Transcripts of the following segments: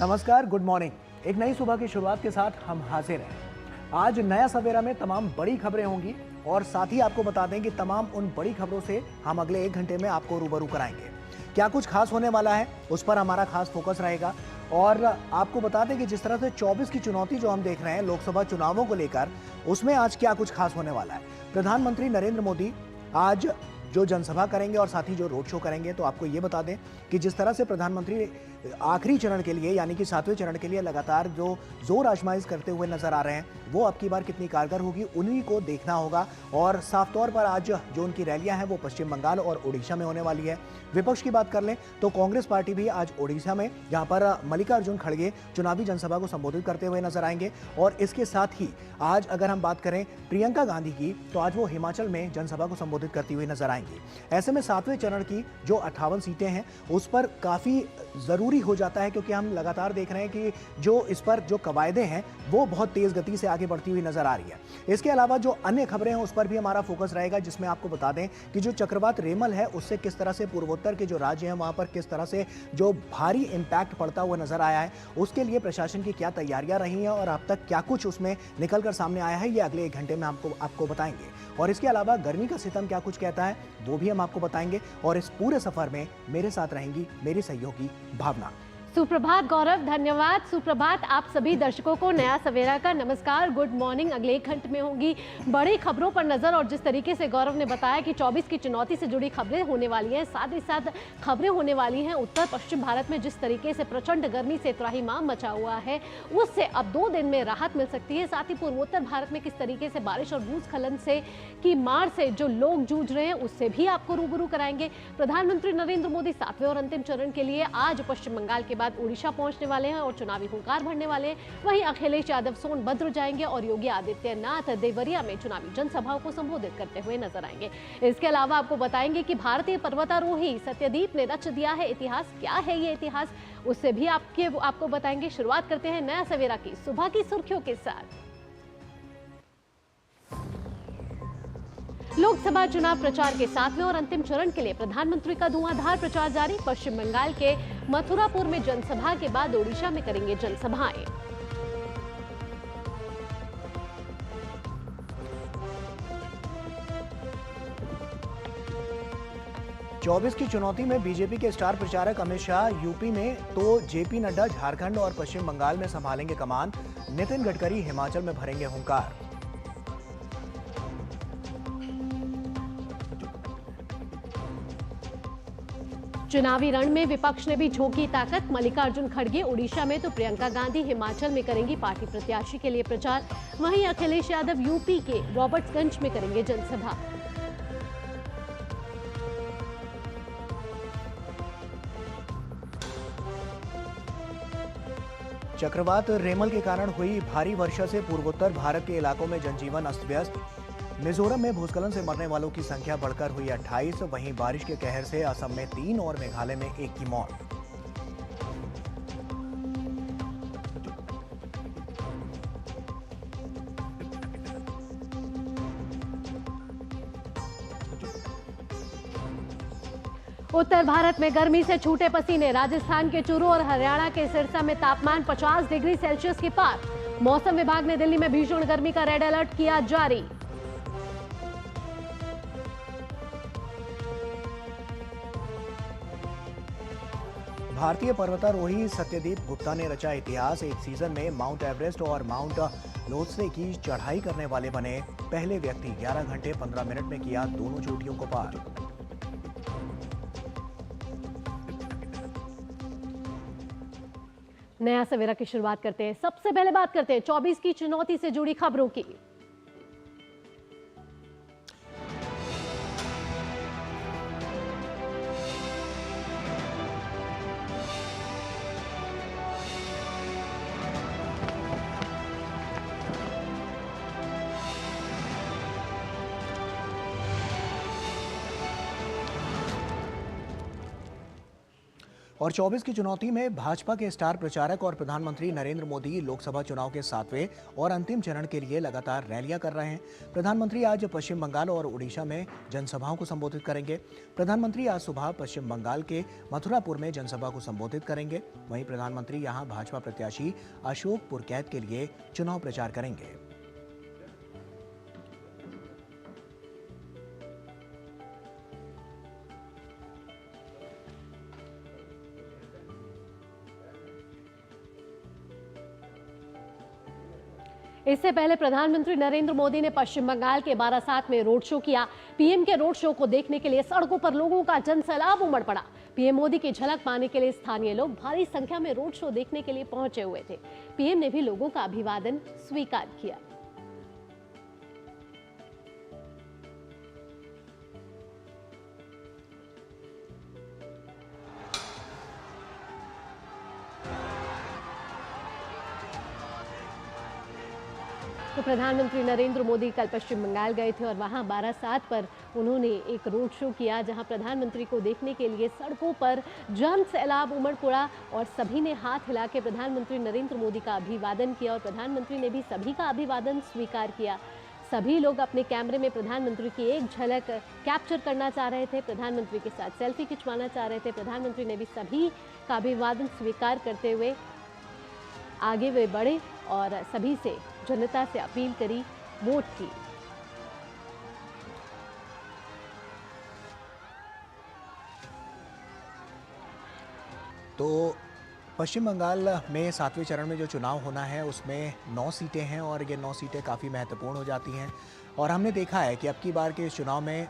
नमस्कार, good morning. एक नई सुबह की शुरुआत के साथ हम हाजिर हैं। आज नया सवेरा में तमाम बड़ी खबरें होंगी और साथ ही आपको बता दें कि तमाम उन बड़ी खबरों से हम अगले 1 घंटे में आपको रूबरू कराएंगे। क्या कुछ खास होने वाला है, उस पर हमारा खास फोकस रहेगा। और आपको बता दें कि जिस तरह से 24 की चुनौती जो हम देख रहे हैं लोकसभा चुनावों को लेकर, उसमें आज क्या कुछ खास होने वाला है। प्रधानमंत्री नरेंद्र मोदी आज जो जनसभा करेंगे और साथ ही जो रोड शो करेंगे, तो आपको ये बता दें कि जिस तरह से प्रधानमंत्री आखिरी चरण के लिए यानी कि 7वें चरण के लिए लगातार जो जोर आजमाइश करते हुए नजर आ रहे हैं, वो अब की बार कितनी कारगर होगी, उन्हीं को देखना होगा। और साफ तौर पर आज जो उनकी रैलियां हैं वो पश्चिम बंगाल और उड़ीसा में होने वाली है। विपक्ष की बात कर लें तो कांग्रेस पार्टी भी आज उड़ीसा में, जहां पर मल्लिकार्जुन खड़गे चुनावी जनसभा को संबोधित करते हुए नजर आएंगे। और इसके साथ ही आज अगर हम बात करें प्रियंका गांधी की, तो आज वो हिमाचल में जनसभा को संबोधित करती हुई नजर आएंगी। ऐसे में 7वें चरण की जो 58 सीटें हैं उस पर काफी जरूरी हो जाता है, क्योंकि हम लगातार देख रहे हैं कि जो इस पर जो कवायदे हैं वो बहुत तेज गति से आगे बढ़ती हुई नजर आ रही है। इसके अलावा जो अन्य खबरें हैं उस पर भी हमारा फोकस रहेगा, जिसमें आपको बता दें कि जो चक्रवात रेमल है उससे किस तरह से पूर्वोत्तर के जो राज्य हैं वहां पर किस तरह से जो भारी इंपैक्ट पड़ता हुआ नजर आया है, उसके लिए प्रशासन की क्या तैयारियां रही हैं और अब तक क्या कुछ उसमें निकलकर सामने आया है, ये अगले 1 घंटे में आपको बताएंगे। और इसके अलावा गर्मी का सितम क्या कुछ कहता है वो भी हम आपको बताएंगे। और इस पूरे सफर में मेरे साथ रहेंगी मेरी सहयोगी भावना। सुप्रभात गौरव, धन्यवाद। सुप्रभात आप सभी दर्शकों को नया सवेरा का नमस्कार, गुड मॉर्निंग। अगले 1 घंटे में होंगी बड़ी खबरों पर नजर। और जिस तरीके से गौरव ने बताया कि 24 की चुनौती से जुड़ी खबरें होने वाली हैं, साथ ही साथ खबरें होने वाली हैं उत्तर पश्चिम भारत में जिस तरीके से प्रचंड गर्मी से त्राहिमाम मचा हुआ है, उससे अब 2 दिन में राहत मिल सकती है। साथ ही पूर्वोत्तर भारत में किस तरीके से बारिश और भूस्खलन से की मार से जो लोग जूझ रहे हैं, उससे भी आपको रूबरू कराएंगे। प्रधानमंत्री नरेंद्र मोदी 7वें और अंतिम चरण के लिए आज पश्चिम बंगाल के बाद उड़ीसा पहुंचने वाले हैं और चुनावी हुंकार भरने वाले हैं। वहीं अखिलेश यादव सोनभद्र जाएंगे और योगी आदित्यनाथ देवरिया में चुनावी जनसभाओं को संबोधित करते हुए नजर आएंगे। इसके अलावा आपको बताएंगे कि भारतीय पर्वतारोही सत्यदीप ने रच दिया है इतिहास। क्या है ये इतिहास, उससे भी आपको बताएंगे। शुरुआत करते हैं नया सवेरा की सुबह की सुर्खियों के साथ। लोकसभा चुनाव प्रचार के 7वें और अंतिम चरण के लिए प्रधानमंत्री का धुआंधार प्रचार जारी। पश्चिम बंगाल के मथुरापुर में जनसभा के बाद ओडिशा में करेंगे जनसभाएं। चौबीस की चुनौती में बीजेपी के स्टार प्रचारक अमित शाह यूपी में, तो जेपी नड्डा झारखंड और पश्चिम बंगाल में संभालेंगे कमान। नितिन गडकरी हिमाचल में भरेंगे हुंकार। चुनावी रण में विपक्ष ने भी झोंकी ताकत। मल्लिकार्जुन खड़गे उड़ीसा में, तो प्रियंका गांधी हिमाचल में करेंगी पार्टी प्रत्याशी के लिए प्रचार। वहीं अखिलेश यादव यूपी के रॉबर्ट्सगंज में करेंगे जनसभा। चक्रवात रेमल के कारण हुई भारी वर्षा से पूर्वोत्तर भारत के इलाकों में जनजीवन अस्त व्यस्त। मिजोरम में भूस्खलन से मरने वालों की संख्या बढ़कर हुई 28। वहीं बारिश के कहर से असम में 3 और मेघालय में 1 की मौत। उत्तर भारत में गर्मी से छूटे पसीने। राजस्थान के चूरू और हरियाणा के सिरसा में तापमान 50 डिग्री सेल्सियस के पार। मौसम विभाग ने दिल्ली में भीषण गर्मी का रेड अलर्ट किया जारी। भारतीय पर्वतारोही सत्यदीप गुप्ता ने रचा इतिहास। एक सीजन में माउंट एवरेस्ट और माउंट लोत्से की चढ़ाई करने वाले बने पहले व्यक्ति। 11 घंटे 15 मिनट में किया दोनों चोटियों को पार। नया सवेरा की शुरुआत करते हैं। सबसे पहले बात करते हैं 24 की चुनौती से जुड़ी खबरों की। और 24 की चुनौती में भाजपा के स्टार प्रचारक और प्रधानमंत्री नरेंद्र मोदी लोकसभा चुनाव के 7वें और अंतिम चरण के लिए लगातार रैलियां कर रहे हैं। प्रधानमंत्री आज पश्चिम बंगाल और उड़ीसा में जनसभाओं को संबोधित करेंगे। प्रधानमंत्री आज सुबह पश्चिम बंगाल के मथुरापुर में जनसभा को संबोधित करेंगे। वहीं प्रधानमंत्री यहां भाजपा प्रत्याशी अशोक पुरकैत के लिए चुनाव प्रचार करेंगे। इससे पहले प्रधानमंत्री नरेंद्र मोदी ने पश्चिम बंगाल के बारासात में रोड शो किया। पीएम के रोड शो को देखने के लिए सड़कों पर लोगों का जनसैलाब उमड़ पड़ा। पीएम मोदी की झलक पाने के लिए स्थानीय लोग भारी संख्या में रोड शो देखने के लिए पहुंचे हुए थे। पीएम ने भी लोगों का अभिवादन स्वीकार किया। तो प्रधानमंत्री नरेंद्र मोदी कल पश्चिम बंगाल गए थे और वहां बारासात पर उन्होंने एक रोड शो किया, जहां प्रधानमंत्री को देखने के लिए सड़कों पर जन सैलाब उमड़ पड़ा और सभी ने हाथ हिला के प्रधानमंत्री नरेंद्र मोदी का अभिवादन किया और प्रधानमंत्री ने भी सभी का अभिवादन स्वीकार किया। सभी लोग अपने कैमरे में प्रधानमंत्री की एक झलक कैप्चर करना चाह रहे थे, प्रधानमंत्री के साथ सेल्फी खिंचवाना चाह रहे थे। प्रधानमंत्री ने भी सभी का अभिवादन स्वीकार करते हुए आगे वे बढ़े और सभी से, जनता से अपील करी, वोट की। तो पश्चिम बंगाल में 7वें चरण में जो चुनाव होना है उसमें 9 सीटें हैं और ये 9 सीटें काफ़ी महत्वपूर्ण हो जाती हैं। और हमने देखा है कि अब की बार के इस चुनाव में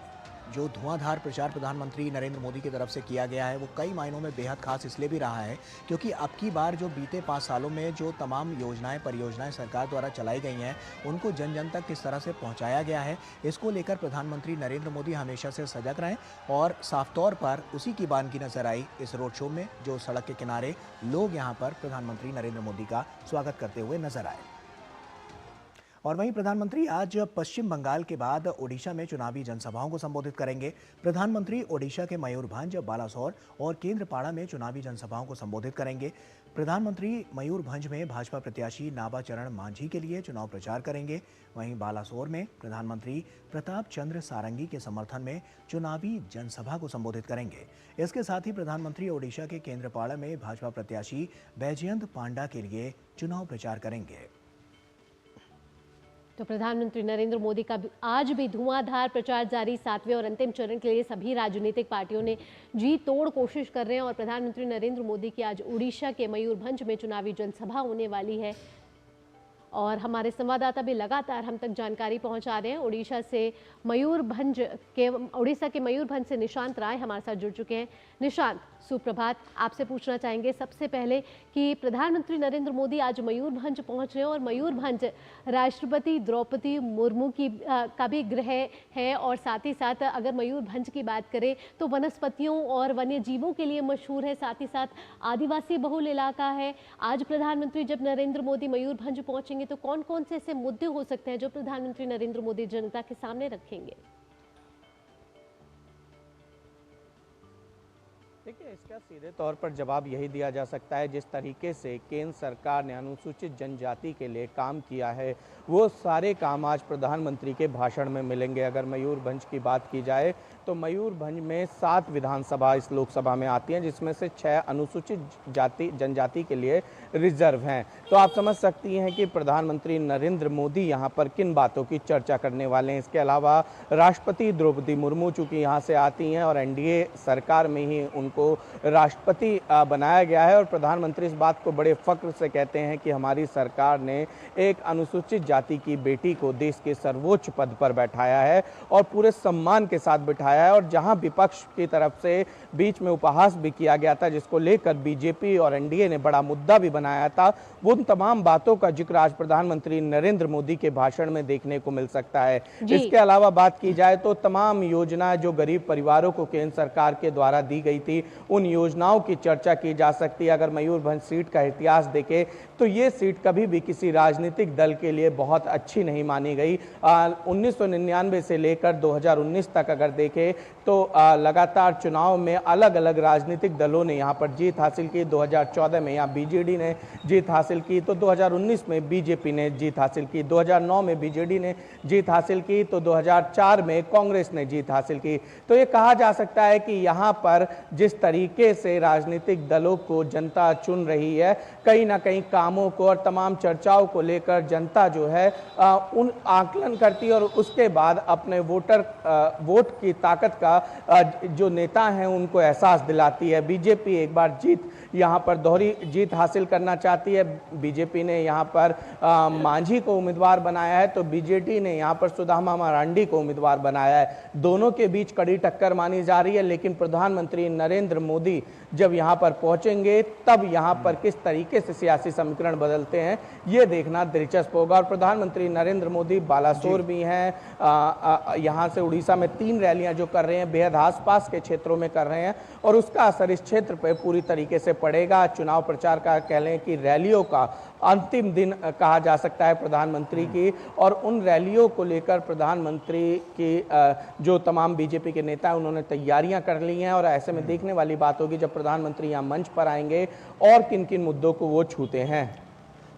जो धुआंधार प्रचार प्रधानमंत्री नरेंद्र मोदी की तरफ से किया गया है वो कई मायनों में बेहद खास इसलिए भी रहा है क्योंकि अब की बार जो बीते 5 सालों में जो तमाम योजनाएं परियोजनाएं सरकार द्वारा चलाई गई हैं उनको जन जन तक किस तरह से पहुंचाया गया है, इसको लेकर प्रधानमंत्री नरेंद्र मोदी हमेशा से सजग रहे और साफ तौर पर उसी की बानगी नजर आई इस रोड शो में, जो सड़क के किनारे लोग यहाँ पर प्रधानमंत्री नरेंद्र मोदी का स्वागत करते हुए नजर आए। और वहीं प्रधानमंत्री आज पश्चिम बंगाल के बाद ओडिशा में चुनावी जनसभाओं को संबोधित करेंगे। प्रधानमंत्री ओडिशा के मयूरभंज, बालासोर और केंद्रपाड़ा में चुनावी जनसभाओं को संबोधित करेंगे। प्रधानमंत्री मयूरभंज में भाजपा प्रत्याशी नाबा चरण मांझी के लिए चुनाव प्रचार करेंगे। वहीं बालासोर में प्रधानमंत्री प्रताप चंद्र सारंगी के समर्थन में चुनावी जनसभा को संबोधित करेंगे। इसके साथ ही प्रधानमंत्री ओडिशा के केंद्रपाड़ा में भाजपा प्रत्याशी बैजयंत पांडा के लिए चुनाव प्रचार करेंगे। तो प्रधानमंत्री नरेंद्र मोदी का आज भी धुआंधार प्रचार जारी। 7वें और अंतिम चरण के लिए सभी राजनीतिक पार्टियों ने जी तोड़ कोशिश कर रहे हैं और प्रधानमंत्री नरेंद्र मोदी की आज उड़ीसा के मयूरभंज में चुनावी जनसभा होने वाली है और हमारे संवाददाता भी लगातार हम तक जानकारी पहुंचा रहे हैं। उड़ीसा के मयूरभंज से निशांत राय हमारे साथ जुड़ चुके हैं। निशांत, सुप्रभात। आपसे पूछना चाहेंगे सबसे पहले कि प्रधानमंत्री नरेंद्र मोदी आज मयूरभंज पहुंच रहे हैं और मयूरभंज राष्ट्रपति द्रौपदी मुर्मू का भी गृह है और साथ ही साथ अगर मयूरभंज की बात करें तो वनस्पतियों और वन्य जीवों के लिए मशहूर है, साथ ही साथ आदिवासी बहुल इलाका है। आज प्रधानमंत्री जब नरेंद्र मोदी मयूरभंज पहुंचेंगे तो कौन कौन से ऐसे मुद्दे हो सकते हैं जो प्रधानमंत्री नरेंद्र मोदी जनता के सामने रखेंगे? देखिए, इसका सीधे तौर पर जवाब यही दिया जा सकता है, जिस तरीके से केंद्र सरकार ने अनुसूचित जनजाति के लिए काम किया है वो सारे काम आज प्रधानमंत्री के भाषण में मिलेंगे। अगर मयूरभंज की बात की जाए तो मयूरभंज में 7 विधानसभा इस लोकसभा में आती हैं, जिसमें से 6 अनुसूचित जनजाति के लिए रिजर्व हैं। तो आप समझ सकती हैं कि प्रधानमंत्री नरेंद्र मोदी यहाँ पर किन बातों की चर्चा करने वाले हैं। इसके अलावा राष्ट्रपति द्रौपदी मुर्मू चूँकि यहाँ से आती हैं और एनडीए सरकार में ही उनको राष्ट्रपति बनाया गया है और प्रधानमंत्री इस बात को बड़े फख्र से कहते हैं कि हमारी सरकार ने एक अनुसूचित जाति की बेटी को देश के सर्वोच्च पद पर बैठाया है और पूरे सम्मान के साथ बैठाया है। और जहां विपक्ष की तरफ से बीच में उपहास भी किया गया था, जिसको लेकर बीजेपी और एनडीए ने बड़ा मुद्दा भी बनाया था, उन तमाम बातों का जिक्र आज प्रधानमंत्री नरेंद्र मोदी के भाषण में देखने को मिल सकता है। इसके अलावा बात की जाए तो तमाम योजनाएं जो गरीब परिवारों को केंद्र सरकार के द्वारा दी गई थी उन योजनाओं की चर्चा की जा सकती है। अगर मयूरभंज सीट का इतिहास देखें तो ये सीट कभी भी किसी राजनीतिक दल के लिए बहुत अच्छी नहीं मानी गई। 1999 से लेकर 2019 तक अगर देखें तो लगातार चुनाव में अलग अलग राजनीतिक दलों ने यहाँ पर जीत हासिल की। 2014 में यहाँ बीजेडी ने जीत हासिल की, तो 2019 में बीजेपी ने जीत हासिल की, 2009 में बीजेडी ने जीत हासिल की, तो 2004 में कांग्रेस ने जीत हासिल की। तो ये कहा जा सकता है कि यहाँ पर जिस तरीके से राजनीतिक दलों को जनता चुन रही है, कहीं ना कहीं कामों को और तमाम चर्चाओं को लेकर जनता जो है उन आकलन करती है और उसके बाद अपने वोट की ताकत का जो नेता हैं उनको एहसास दिलाती है। बीजेपी एक बार यहाँ पर दोहरी जीत हासिल करना चाहती है। बीजेपी ने यहाँ पर मांझी को उम्मीदवार बनाया है, तो बीजेडी ने यहाँ पर सुदामा मारांडी को उम्मीदवार बनाया है। दोनों के बीच कड़ी टक्कर मानी जा रही है, लेकिन प्रधानमंत्री नरेंद्र मोदी जब यहाँ पर पहुंचेंगे तब यहाँ पर किस तरीके से सियासी समीकरण बदलते हैं ये देखना दिलचस्प होगा। और प्रधानमंत्री नरेंद्र मोदी बालासोर भी हैं, यहाँ से उड़ीसा में 3 रैलियां जो कर रहे हैं बेहद आसपास के क्षेत्रों में कर रहे हैं और उसका असर इस क्षेत्र पर पूरी तरीके से पड़ेगा। चुनाव प्रचार का कह लें कि रैलियों का अंतिम दिन कहा जा सकता है प्रधानमंत्री की, और उन रैलियों को लेकर प्रधानमंत्री की जो तमाम बीजेपी के नेता हैं उन्होंने तैयारियां कर ली हैं। और ऐसे में देखने वाली बात होगी जब प्रधानमंत्री यहाँ मंच पर आएंगे और किन किन मुद्दों को वो छूते हैं।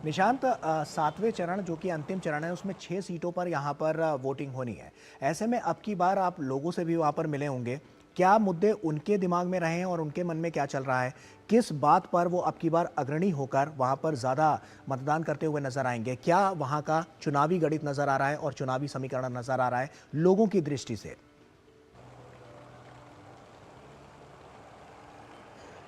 निशांत, 7वें चरण जो कि अंतिम चरण है उसमें 6 सीटों पर यहाँ पर वोटिंग होनी है। ऐसे में अब की बार आप लोगों से भी वहाँ पर मिले होंगे, क्या मुद्दे उनके दिमाग में रहे हैं और उनके मन में क्या चल रहा है? किस बात पर वो अब की बार अग्रणी होकर वहां पर ज्यादा मतदान करते हुए नजर आएंगे? क्या वहां का चुनावी गणित नजर आ रहा है और चुनावी समीकरण नजर आ रहा है लोगों की दृष्टि से?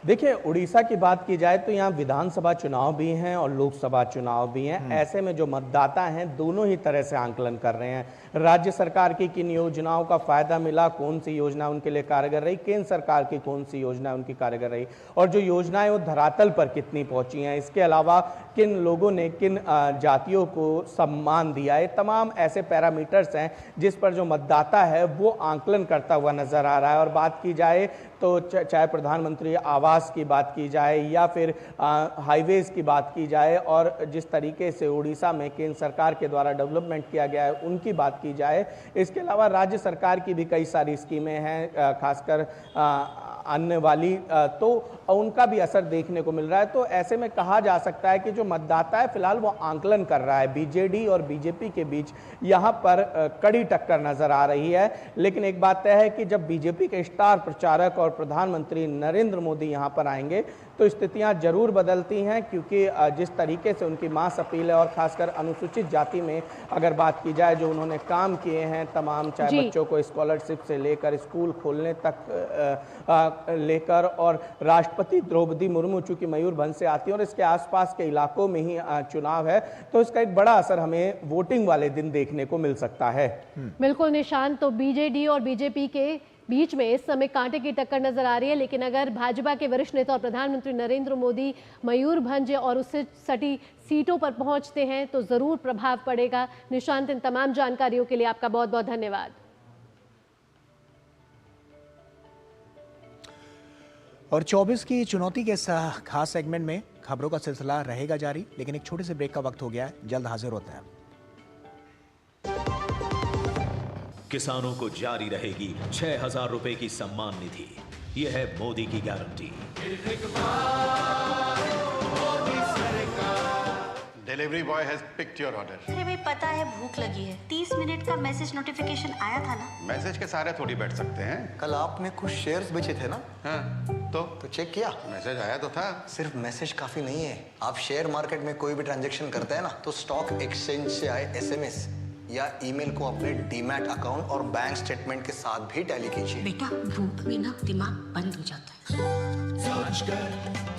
देखिए, उड़ीसा की बात की जाए तो यहाँ विधानसभा चुनाव भी हैं और लोकसभा चुनाव भी हैं। ऐसे में जो मतदाता हैं दोनों ही तरह से आंकलन कर रहे हैं। राज्य सरकार की किन योजनाओं का फायदा मिला, कौन सी योजना उनके लिए कारगर रही, केंद्र सरकार की कौन सी योजना उनकी कारगर रही और जो योजनाएं वो धरातल पर कितनी पहुंची हैं। इसके अलावा किन लोगों ने किन जातियों को सम्मान दिया है, तमाम ऐसे पैरामीटर्स हैं जिस पर जो मतदाता है वो आंकलन करता हुआ नजर आ रहा है। और बात की जाए तो चाहे प्रधानमंत्री आवास की बात की जाए या फिर हाईवेज की बात की जाए और जिस तरीके से उड़ीसा में केंद्र सरकार के द्वारा डेवलपमेंट किया गया है उनकी बात की जाए, इसके अलावा राज्य सरकार की भी कई सारी स्कीमें हैं खासकर आने वाली, तो उनका भी असर देखने को मिल रहा है। तो ऐसे में कहा जा सकता है कि जो मतदाता है फिलहाल वो आंकलन कर रहा है। बीजेडी और बीजेपी के बीच यहाँ पर कड़ी टक्कर नजर आ रही है। लेकिन एक बात तय है कि जब बीजेपी के स्टार प्रचारक और प्रधानमंत्री नरेंद्र मोदी यहाँ पर आएंगे तो स्थितियां जरूर बदलती हैं, क्योंकि जिस तरीके से उनकी मास अपील है और खासकर अनुसूचित जाति में अगर बात की जाए जो उन्होंने काम किए हैं तमाम, चाहे बच्चों को स्कॉलरशिप से लेकर स्कूल खोलने तक लेकर, और राष्ट्रपति द्रौपदी मुर्मू चूंकि मयूरभंज से आती है और इसके आसपास के इलाकों में ही चुनाव है, तो इसका एक बड़ा असर हमें वोटिंग वाले दिन देखने को मिल सकता है। बिल्कुल निशांत, तो बीजेडी और बीजेपी के बीच में इस समय कांटे की टक्कर नजर आ रही है। लेकिन अगर भाजपा के वरिष्ठ नेता और प्रधानमंत्री नरेंद्र मोदी मयूरभंज और उससे सटी सीटों पर पहुंचते हैं तो जरूर प्रभाव पड़ेगा। निशांत, इन तमाम जानकारियों के लिए आपका बहुत बहुत धन्यवाद। और 24 की चुनौती के इस खास सेगमेंट में खबरों का सिलसिला रहेगा जारी, लेकिन एक छोटे से ब्रेक का वक्त हो गया है। जल्द हाजिर होते हैं। किसानों को जारी रहेगी 6,000 रुपए की सम्मान निधि। यह है मोदी की guarantee. Delivery boy has picked your order. अरे भाई पता है भूख लगी है। 30 मिनट का मैसेज नोटिफिकेशन आया था ना। मैसेज के सारे थोड़ी बैठ सकते हैं। कल आपने कुछ शेयर्स बेचे थे ना? हाँ, तो चेक किया? मैसेज आया तो था। सिर्फ मैसेज काफी नहीं है। आप शेयर मार्केट में कोई भी ट्रांजैक्शन करते हैं ना तो स्टॉक एक्सचेंज से आए एसएमएस या ईमेल को अपने डीमैट अकाउंट और बैंक स्टेटमेंट के साथ भी टैली कीजिए। बेटा भूख में ना दिमाग बंद हो जाता है।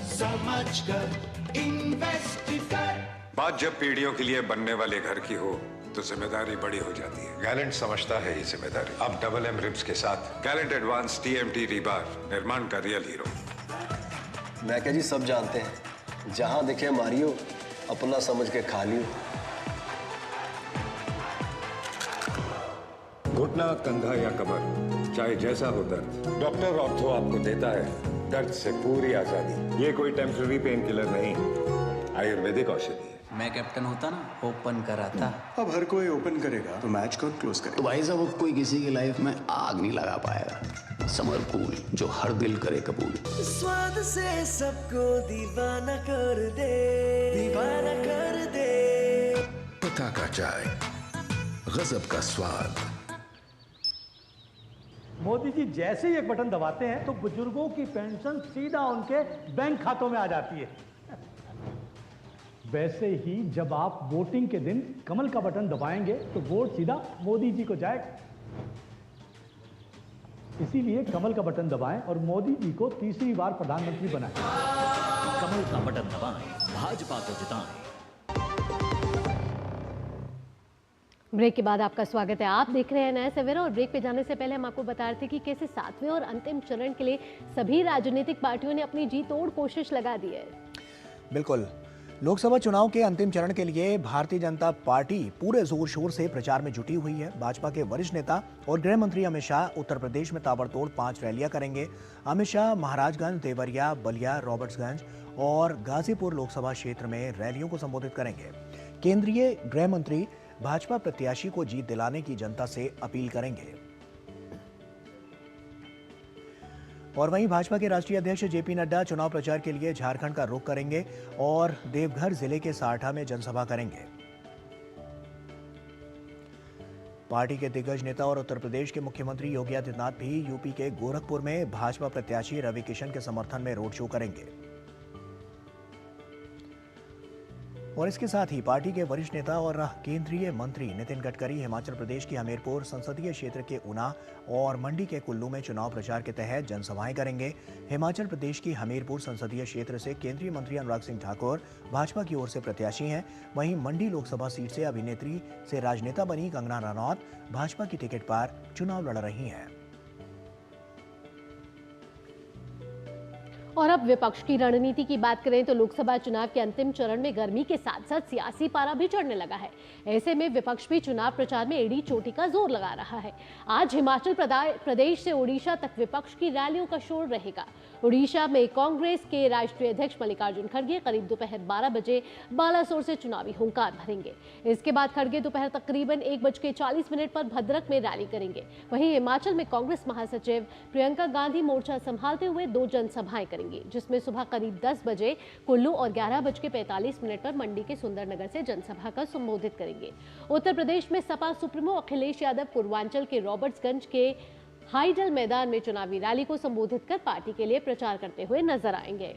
समझ कर इन्वेस्ट कर। बात जब पीढ़ियों के लिए बनने वाले घर की हो तो जिम्मेदारी बड़ी हो जाती है। गैलेंट समझता है ये जिम्मेदारी। अब डबल एम रिब्स के साथ गैलेंट एडवांस टीएमटी रीबार, निर्माण का रियल हीरो। मैं क्या जी सब जानते हैं, जहां दिखे मारियो, अपना समझ के खा लियो। घुटना, कंधा या कमर, चाहे जैसा हो दर्द, डॉक्टर ऑर्थो आपको देता है दर्द से पूरी आजादी। ये कोई टेम्पररी पेन किलर नहीं, आयुर्वेदिक औषधि है। मैं कैप्टन होता ना, ओपन कराता। अब हर कोई ओपन करेगा तो मैच कौन क्लोज करेगा? तो भाई साहब, अब कोई किसी की लाइफ में आग नहीं लगा पाएगा। समर कूल, जो हर दिल करे कबूल। स्वाद से सबको दीवाना कर दे, दीवाना कर दे। पता का चाय, गजब का स्वाद। मोदी जी जैसे ही एक बटन दबाते हैं तो बुजुर्गों की पेंशन सीधा उनके बैंक खातों में आ जाती है। वैसे ही जब आप वोटिंग के दिन कमल का बटन दबाएंगे तो वोट सीधा मोदी जी को जाएगा। इसीलिए कमल का बटन दबाएं और मोदी जी को तीसरी बार प्रधानमंत्री बनाएं। कमल का बटन दबाएं, भाजपा को जिताएं। ब्रेक के बाद आपका स्वागत है। आप देख रहे हैं नया सवेरा और ब्रेक पे जाने से पहले हम आपको बता रहे थे कि कैसे 7वें और अंतिम चरण के लिए सभी राजनीतिक पार्टियों ने अपनी जी तोड़ कोशिश लगा दी है। बिल्कुल, लोकसभा चुनाव के अंतिम चरण के लिए भारतीय जनता पार्टी पूरे जोर शोर से प्रचार में जुटी हुई है। भाजपा के वरिष्ठ नेता और गृह मंत्री अमित शाह उत्तर प्रदेश में ताबड़तोड़ 5 रैलियां करेंगे। अमित शाह महाराजगंज, देवरिया, बलिया, रॉबर्ट्सगंज और गाजीपुर लोकसभा क्षेत्र में रैलियों को संबोधित करेंगे। केंद्रीय गृह मंत्री भाजपा प्रत्याशी को जीत दिलाने की जनता से अपील करेंगे। और वहीं भाजपा के राष्ट्रीय अध्यक्ष जेपी नड्डा चुनाव प्रचार के लिए झारखंड का रुख करेंगे और देवघर जिले के सारठा में जनसभा करेंगे। पार्टी के दिग्गज नेता और उत्तर प्रदेश के मुख्यमंत्री योगी आदित्यनाथ भी यूपी के गोरखपुर में भाजपा प्रत्याशी रवि किशन के समर्थन में रोड शो करेंगे। और इसके साथ ही पार्टी के वरिष्ठ नेता और केंद्रीय मंत्री नितिन गडकरी हिमाचल प्रदेश की हमीरपुर संसदीय क्षेत्र के ऊना और मंडी के कुल्लू में चुनाव प्रचार के तहत जनसभाएं करेंगे। हिमाचल प्रदेश की हमीरपुर संसदीय क्षेत्र से केंद्रीय मंत्री अनुराग सिंह ठाकुर भाजपा की ओर से प्रत्याशी हैं। वहीं मंडी लोकसभा सीट से अभिनेत्री से राजनेता बनी कंगना रनौत भाजपा की टिकट पर चुनाव लड़ रही हैं। और अब विपक्ष की रणनीति की बात करें तो लोकसभा चुनाव के अंतिम चरण में गर्मी के साथ साथ सियासी पारा भी चढ़ने लगा है। ऐसे में विपक्ष भी चुनाव प्रचार में एड़ी चोटी का जोर लगा रहा है। आज हिमाचल प्रदेश से ओडिशा तक विपक्ष की रैलियों का शोर रहेगा। ओडिशा में कांग्रेस के राष्ट्रीय अध्यक्ष मल्लिकार्जुन खड़गे करीब दोपहर 12 बजे बालासोर से चुनावी हुंकार भरेंगे। इसके बाद खड़गे दोपहर तकरीबन 1:40 पर भद्रक में रैली करेंगे। वहीं हिमाचल में कांग्रेस महासचिव प्रियंका गांधी मोर्चा संभालते हुए 2 जनसभाएं करेंगी, जिसमें सुबह करीब 10 बजे कुल्लू और 11:45 पर मंडी के सुंदरनगर से जनसभा का संबोधित करेंगे। उत्तर प्रदेश में सपा सुप्रीमो अखिलेश यादव पूर्वांचल के रॉबर्ट्सगंज के हाइडल मैदान में चुनावी रैली को संबोधित कर पार्टी के लिए प्रचार करते हुए नजर आएंगे।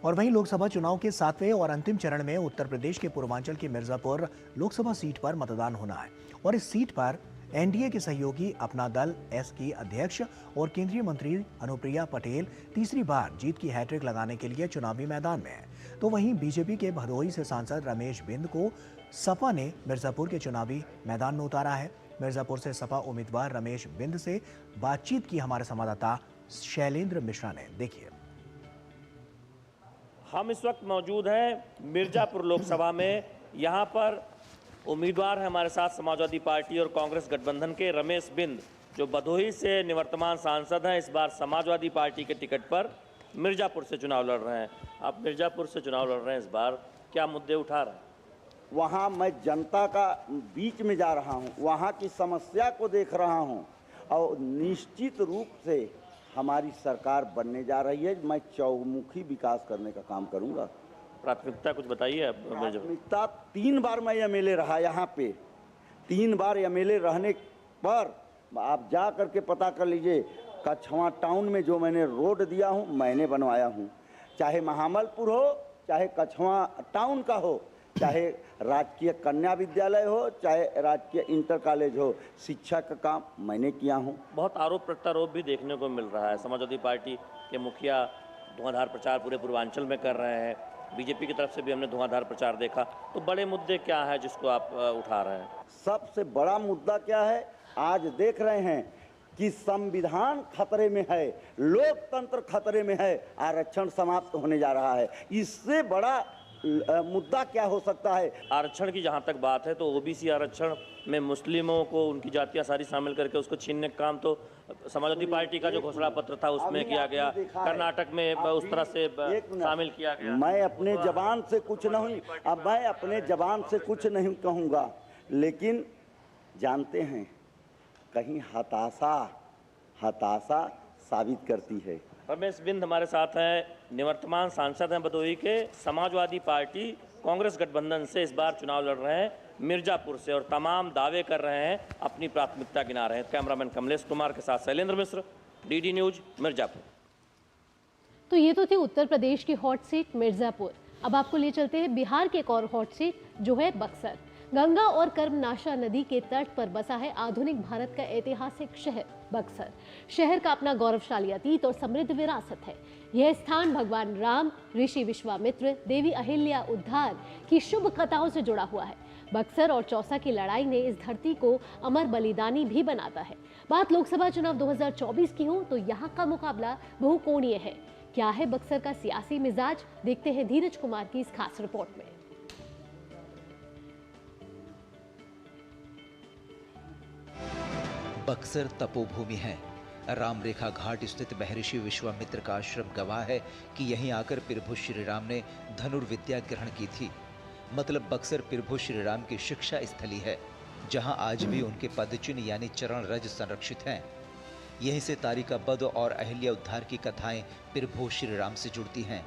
और वहीं लोकसभा चुनाव के 7वें और अंतिम चरण में उत्तर प्रदेश के पूर्वांचल की मिर्जापुर लोकसभा सीट पर मतदान होना है और इस सीट पर एनडीए के सहयोगी अपना दल एस की अध्यक्ष और केंद्रीय मंत्री अनुप्रिया पटेल तीसरी बार जीत की हैट्रिक लगाने के लिए चुनावी मैदान में है। तो वहीं बीजेपी के भदोही से सांसद रमेश बिंद को सपा ने मिर्जापुर के चुनावी मैदान में उतारा है। मिर्जापुर से सपा उम्मीदवार रमेश बिंद से बातचीत की हमारे संवाददाता शैलेंद्र मिश्रा ने। देखिए, हम इस वक्त मौजूद हैं मिर्जापुर लोकसभा में। यहाँ पर उम्मीदवार हैं हमारे साथ समाजवादी पार्टी और कांग्रेस गठबंधन के रमेश बिंद, जो भदोही से निवर्तमान सांसद हैं। इस बार समाजवादी पार्टी के टिकट पर मिर्जापुर से चुनाव लड़ रहे हैं। आप मिर्जापुर से चुनाव लड़ रहे हैं, इस बार क्या मुद्दे उठा रहे हैं? वहाँ मैं जनता का बीच में जा रहा हूँ, वहाँ की समस्या को देख रहा हूँ और निश्चित रूप से हमारी सरकार बनने जा रही है। मैं चौमुखी विकास करने का काम करूँगा। प्राथमिकता कुछ बताइए। प्राथमिकता 3 बार मैं एमएलए रहा यहाँ पे। 3 बार एमएलए रहने पर आप जा करके पता कर लीजिए, कछवा टाउन में जो मैंने रोड दिया हूँ मैंने बनवाया हूँ। चाहे महामलपुर हो, चाहे कछवा टाउन का हो, चाहे राजकीय कन्या विद्यालय हो, चाहे राजकीय इंटर कॉलेज हो, शिक्षा का काम मैंने किया हूँ। बहुत आरोप प्रत्यारोप भी देखने को मिल रहा है। समाजवादी पार्टी के मुखिया धुआंधार प्रचार पूरे पूर्वांचल में कर रहे हैं। बीजेपी की तरफ से भी हमने धुआंधार प्रचार देखा। तो बड़े मुद्दे क्या है जिसको आप उठा रहे हैं? सबसे बड़ा मुद्दा क्या है? आज देख रहे हैं कि संविधान खतरे में है, लोकतंत्र खतरे में है, आरक्षण समाप्त होने जा रहा है। इससे बड़ा मुद्दा क्या हो सकता है। आरक्षण की जहां तक बात है तो ओबीसी आरक्षण में मुस्लिमों को उनकी जातियां सारी शामिल करके उसको छीनने का काम तो समाजवादी पार्टी का जो घोषणा पत्र था उसमें किया गया, कर्नाटक में उस तरह से शामिल किया गया। मैं अपने जबान से कुछ नहीं, अब मैं अपने जबान से कुछ नहीं कहूँगा, लेकिन जानते हैं कहीं हताशा साबित करती है। रमेश बिंद हमारे साथ हैं, निवर्तमान सांसद हैं भदोही के, समाजवादी पार्टी कांग्रेस गठबंधन से इस बार चुनाव लड़ रहे हैं मिर्जापुर से और तमाम दावे कर रहे हैं, अपनी प्राथमिकता गिना रहे हैं। कैमरामैन कमलेश कुमार के साथ शैलेंद्र मिश्र, डीडी न्यूज, मिर्जापुर। तो ये तो थी उत्तर प्रदेश की हॉट सीट मिर्जापुर। अब आपको ले चलते हैं बिहार के एक और हॉट सीट जो है बक्सर। गंगा और कर्मनाशा नदी के तट पर बसा है आधुनिक भारत का ऐतिहासिक शहर बक्सर। शहर का अपना गौरवशाली अतीत और समृद्ध विरासत है। यह स्थान भगवान राम, ऋषि विश्वामित्र, देवी अहिल्या उद्धार की शुभ कथाओं से जुड़ा हुआ है। बक्सर और चौसा की लड़ाई ने इस धरती को अमर बलिदानी भी बनाता है। बात लोकसभा चुनाव 2024 की हो तो यहाँ का मुकाबला बहुकोणीय है। क्या है बक्सर का सियासी मिजाज, देखते हैं धीरज कुमार की इस खास रिपोर्ट में। बक्सर तपोभूमि है। राम रेखा घाट स्थित महर्षि विश्वामित्र का आश्रम गवाह है कि यहीं आकर प्रभु श्री राम ने धनुर्विद्या ग्रहण की थी। मतलब बक्सर प्रभु श्री राम की शिक्षा स्थली है, जहां आज भी उनके पदचिन्ह यानी चरण रज संरक्षित हैं। यहीं से तारिका बध और अहिल्या उद्धार की कथाएं प्रभु श्री राम से जुड़ती हैं।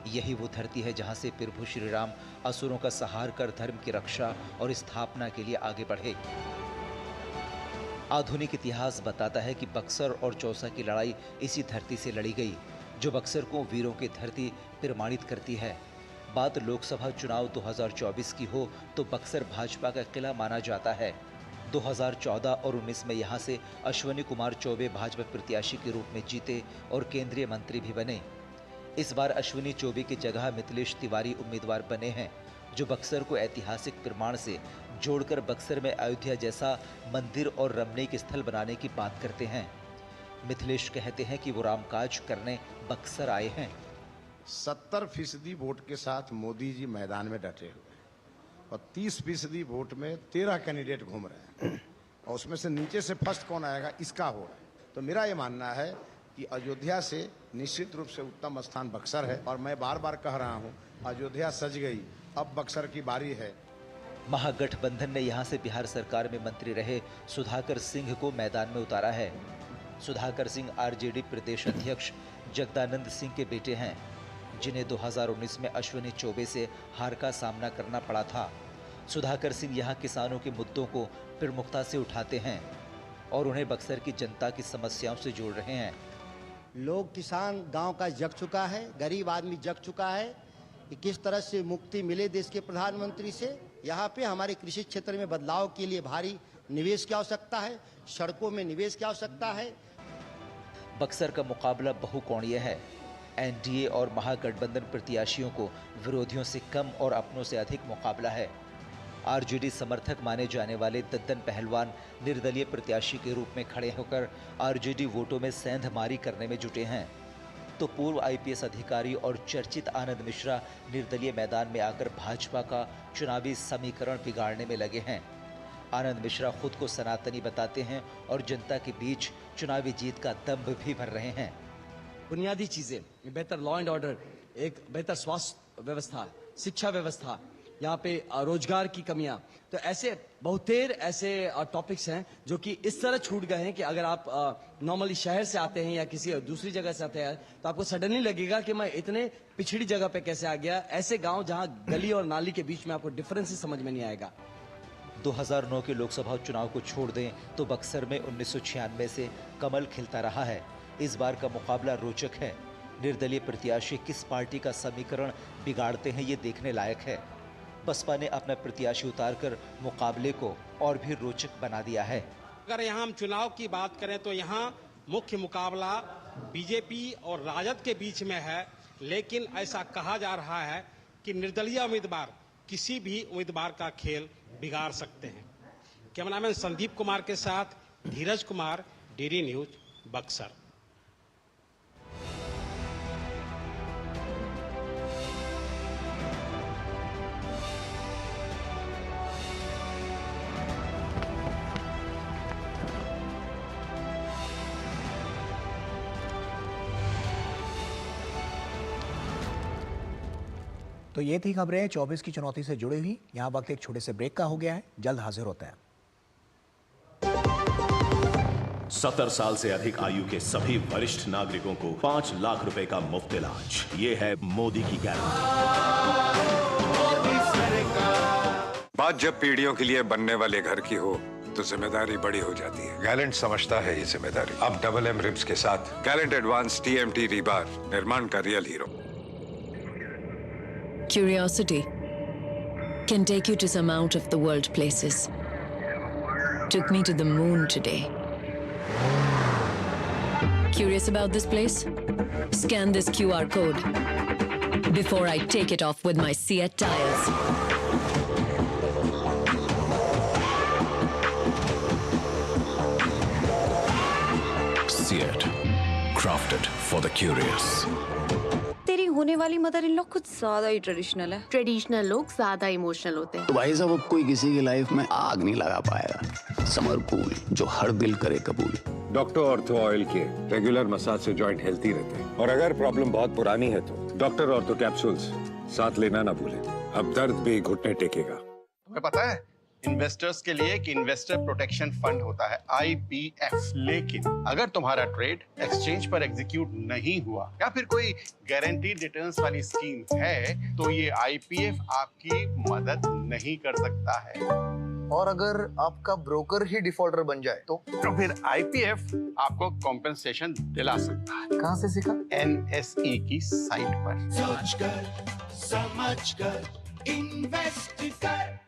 यही वो धरती है जहां से प्रभु श्री राम असुरों का संहार कर धर्म की रक्षा और स्थापना के लिए आगे बढ़े। आधुनिक इतिहास बताता है कि बक्सर और चौसा की लड़ाई इसी धरती से लड़ी गई, जो बक्सर को वीरों की धरती प्रमाणित करती है। बात लोकसभा चुनाव 2024 की हो तो बक्सर भाजपा का किला माना जाता है। 2014 और 19 में यहाँ से अश्विनी कुमार चौबे भाजपा प्रत्याशी के रूप में जीते और केंद्रीय मंत्री भी बने। इस बार अश्विनी चौबे की जगह मिथिलेश तिवारी उम्मीदवार बने हैं, जो बक्सर को ऐतिहासिक प्रमाण से जोड़कर बक्सर में अयोध्या जैसा मंदिर और रमणीक स्थल बनाने की बात करते हैं। मिथिलेश कहते हैं कि वो रामकाज करने बक्सर आए हैं। 70% वोट के साथ मोदी जी मैदान में डटे हुए हैं और 30% वोट में 13 कैंडिडेट घूम रहे हैं और उसमें से नीचे से फर्स्ट कौन आएगा इसका हो रहा है। तो मेरा ये मानना है कि अयोध्या से निश्चित रूप से उत्तम स्थान बक्सर है और मैं बार बार कह रहा हूँ अयोध्या सज गई, अब बक्सर की बारी है। महागठबंधन ने यहां से बिहार सरकार में मंत्री रहे सुधाकर सिंह को मैदान में उतारा है। सुधाकर सिंह आरजेडी प्रदेश अध्यक्ष जगदानंद सिंह के बेटे हैं, जिन्हें 2019 में अश्विनी चौबे से हार का सामना करना पड़ा था। सुधाकर सिंह यहां किसानों के मुद्दों को प्रमुखता से उठाते हैं और उन्हें बक्सर की जनता की समस्याओं से जोड़ रहे हैं। लोग, किसान गांव का जग चुका है, गरीब आदमी जग चुका है कि किस तरह से मुक्ति मिले देश के प्रधानमंत्री से। यहाँ पे हमारे कृषि क्षेत्र में बदलाव के लिए भारी निवेश की आवश्यकता है, सड़कों में निवेश की आवश्यकता है। बक्सर का मुकाबला बहुकोणीय है। एनडीए और महागठबंधन प्रत्याशियों को विरोधियों से कम और अपनों से अधिक मुकाबला है। आरजेडी समर्थक माने जाने वाले दद्दन पहलवान निर्दलीय प्रत्याशी के रूप में खड़े होकर आरजेडी वोटों में सेंधमारी करने में जुटे हैं, तो पूर्व आईपीएस अधिकारी और चर्चित आनंद मिश्रा निर्दलीय मैदान में आकर भाजपा का चुनावी समीकरण बिगाड़ने में लगे हैं। आनंद मिश्रा खुद को सनातनी बताते हैं और जनता के बीच चुनावी जीत का दंभ भी भर रहे हैं। बुनियादी चीजें, बेहतर लॉ एंड ऑर्डर, एक बेहतर स्वास्थ्य व्यवस्था, शिक्षा व्यवस्था, यहाँ पे रोजगार की कमियां, तो ऐसे बहुतेर ऐसे टॉपिक्स हैं जो कि इस तरह छूट गए हैं कि अगर आप नॉर्मली शहर से आते हैं या किसी दूसरी जगह से आते हैं तो आपको सडनली लगेगा कि मैं इतने पिछड़ी जगह पे कैसे आ गया। ऐसे गांव जहां गली और नाली के बीच में आपको डिफरेंस ही समझ में नहीं आएगा। 2009 के लोकसभा चुनाव को छोड़ दें तो बक्सर में 1996 से कमल खिलता रहा है। इस बार का मुकाबला रोचक है। निर्दलीय प्रत्याशी किस पार्टी का समीकरण बिगाड़ते हैं, ये देखने लायक है। बसपा ने अपना प्रत्याशी उतारकर मुकाबले को और भी रोचक बना दिया है। अगर यहाँ हम चुनाव की बात करें तो यहाँ मुख्य मुकाबला बीजेपी और राजद के बीच में है, लेकिन ऐसा कहा जा रहा है कि निर्दलीय उम्मीदवार किसी भी उम्मीदवार का खेल बिगाड़ सकते हैं। कैमरामैन संदीप कुमार के साथ धीरज कुमार, डीडी न्यूज, बक्सर। तो ये थी खबरें 24 की चुनौती से जुड़ी हुई। यहाँ वक्त एक छोटे से ब्रेक का हो गया है, जल्द हाजिर होते हैं। 70 साल से अधिक आयु के सभी वरिष्ठ नागरिकों को 5 लाख रुपए का मुफ्त इलाज। ये है मोदी की गारंटी। बात जब पीढ़ियों के लिए बनने वाले घर की हो तो जिम्मेदारी बड़ी हो जाती है। गैलेंट समझता है ये जिम्मेदारी। अब डबल एम रिब्स के साथ गैलेंट एडवांस TMT रीबार, निर्माण का real hero. Curiosity can take you to some out of the world places. Took me to the moon today. Curious about this place? Scan this QR code before I take it off with my Seat tires. Seat, crafted for the curious. तेरी होने वाली mother in law कुछ ज्यादा ही traditional है। Traditional लोग ज्यादा emotional होते हैं। तो भाई साहब, अब कोई किसी की लाइफ में आग नहीं लगा पाएगा। समर कूल, जो हर दिल करे कबूल। डॉक्टर ऑर्थो ऑयल के रेगुलर मसाज से जॉइंट हेल्थी रहते हैं। और अगर प्रॉब्लम बहुत पुरानी है तो डॉक्टर ऑर्थो कैप्सूल्स साथ लेना ना भूलें। अब दर्द भी घुटने टेकेगा। तुम्हें पता है इन्वेस्टर्स के लिए एक इन्वेस्टर प्रोटेक्शन फंड होता है IPF। लेकिन अगर तुम्हारा ट्रेड एक्सचेंज पर एग्जीक्यूट नहीं हुआ या फिर कोई गारंटीड रिटर्न्स वाली स्कीम है तो ये IPF आपकी मदद नहीं कर सकता है। और अगर आपका ब्रोकर ही डिफॉल्टर बन जाए तो फिर IPF आपको कॉम्पेंसेशन दिला सकता है। कहाँ से सीखा? NSE की साइट पर। सोच कर, समझ कर, इन्वेस्ट कर।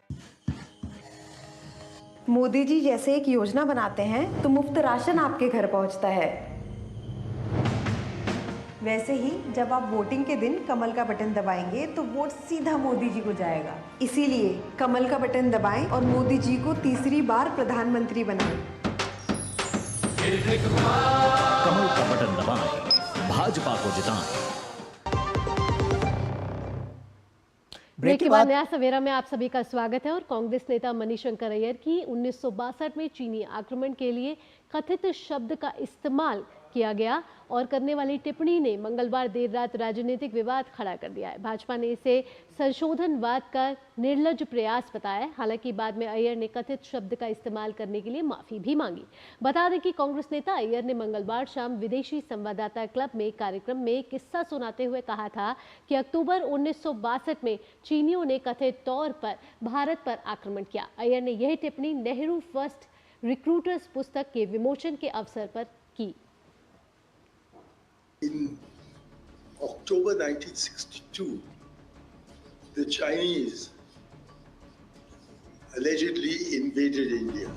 मोदी जी जैसे एक योजना बनाते हैं तो मुफ्त राशन आपके घर पहुंचता है। वैसे ही जब आप वोटिंग के दिन कमल का बटन दबाएंगे तो वोट सीधा मोदी जी को जाएगा। इसीलिए कमल का बटन दबाएं और मोदी जी को तीसरी बार प्रधानमंत्री बनाएं। कमल का बटन दबाएं, भाजपा को जिताएं। ब्रेक के बाद नया सवेरा में आप सभी का स्वागत है। और कांग्रेस नेता मणिशंकर अय्यर की 1962 में चीनी आक्रमण के लिए कथित शब्द का इस्तेमाल किया गया और करने वाली टिप्पणी ने मंगलवार देर रात राजनीतिक विवाद खड़ा कर दिया है। भाजपा ने इसे संशोधनवाद का निर्लज प्रयास बताया। हालांकि बाद में अय्यर ने कथित शब्द का इस्तेमाल करने के लिए माफी भी मांगी। बता दें कि कांग्रेस नेता अय्यर ने मंगलवार शाम विदेशी संवाददाता क्लब में कार्यक्रम में किस्सा सुनाते हुए कहा था कि अक्टूबर 1962 में चीनियों ने कथित तौर पर भारत पर आक्रमण किया। अय्यर ने यह टिप्पणी नेहरू फर्स्ट रिक्रूटर्स पुस्तक के विमोचन के अवसर पर की। In October 1962, the Chinese allegedly invaded India.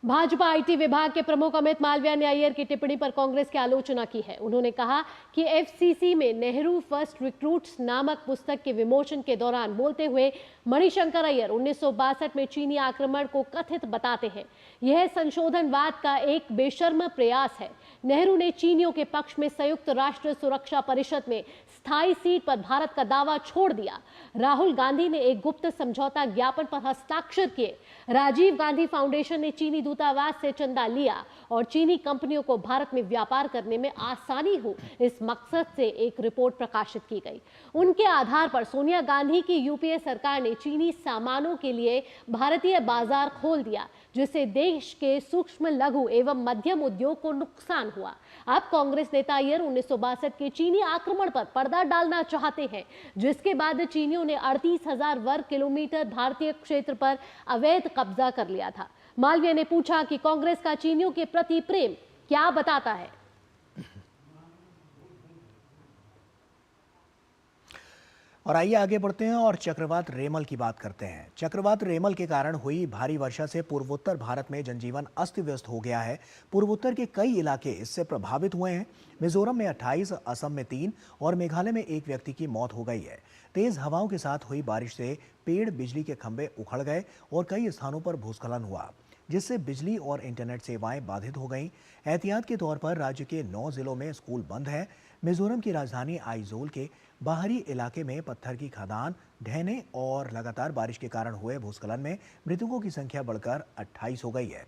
Bhajpa IT विभाग के प्रमुख अमित मालविया ने अय्यर की टिप्पणी पर कांग्रेस की आलोचना की है। उन्होंने कहा कि FCC में नेहरू फर्स्ट रिक्रूट्स नामक पुस्तक के विमोचन के दौरान बोलते हुए मणिशंकर अय्यर 1962 में चीनी आक्रमण को कथित बताते हैं। यह संशोधनवाद का एक बेशर्म प्रयास है। नेहरू ने चीनियों के पक्ष में संयुक्त राष्ट्र सुरक्षा परिषद में स्थायी सीट पर भारत का दावा छोड़ दिया। राहुल गांधी ने एक गुप्त समझौता ज्ञापन पर हस्ताक्षर किए। राजीव गांधी फाउंडेशन ने चीनी दूतावास से चंदा लिया और चीनी कंपनियों को भारत में व्यापार करने में आसानी हो, इस मकसद से एक रिपोर्ट प्रकाशित की गई। उनके आधार पर सोनिया गांधी की UPA सरकार ने चीनी सामानों के लिए भारतीय बाजार खोल दिया, जिससे देश के सूक्ष्म, लघु एवं मध्यम उद्योग को नुकसान हुआ। अब कांग्रेस नेता अय्यर 1962 के चीनी आक्रमण पर पर्दा डालना चाहते हैं, जिसके बाद चीनियों ने 38,000 वर्ग किलोमीटर भारतीय क्षेत्र पर अवैध कब्जा कर लिया था। मालवीय ने पूछा कि कांग्रेस का चीनियों के प्रति प्रेम क्या बताता है। और आइए आगे बढ़ते हैं और चक्रवात रेमल की बात करते हैं। चक्रवात रेमल के कारण हुई भारी वर्षा से पूर्वोत्तर भारत में जनजीवन अस्त व्यस्त हो गया है। पूर्वोत्तर के कई इलाके इससे प्रभावित हुए हैं। मिजोरम में 28, असम में 3 और मेघालय में 1 व्यक्ति की मौत हो गई है। तेज हवाओं के साथ हुई बारिश से पेड़, बिजली के खंभे उखड़ गए और कई स्थानों पर भूस्खलन हुआ, जिससे बिजली और इंटरनेट सेवाएं बाधित हो गईं। एहतियात के तौर पर राज्य के 9 जिलों में स्कूल बंद हैं। मिजोरम की राजधानी आइजोल के बाहरी इलाके में पत्थर की खदान ढहने और लगातार बारिश के कारण हुए भूस्खलन में मृतकों की संख्या बढ़कर 28 हो गई है।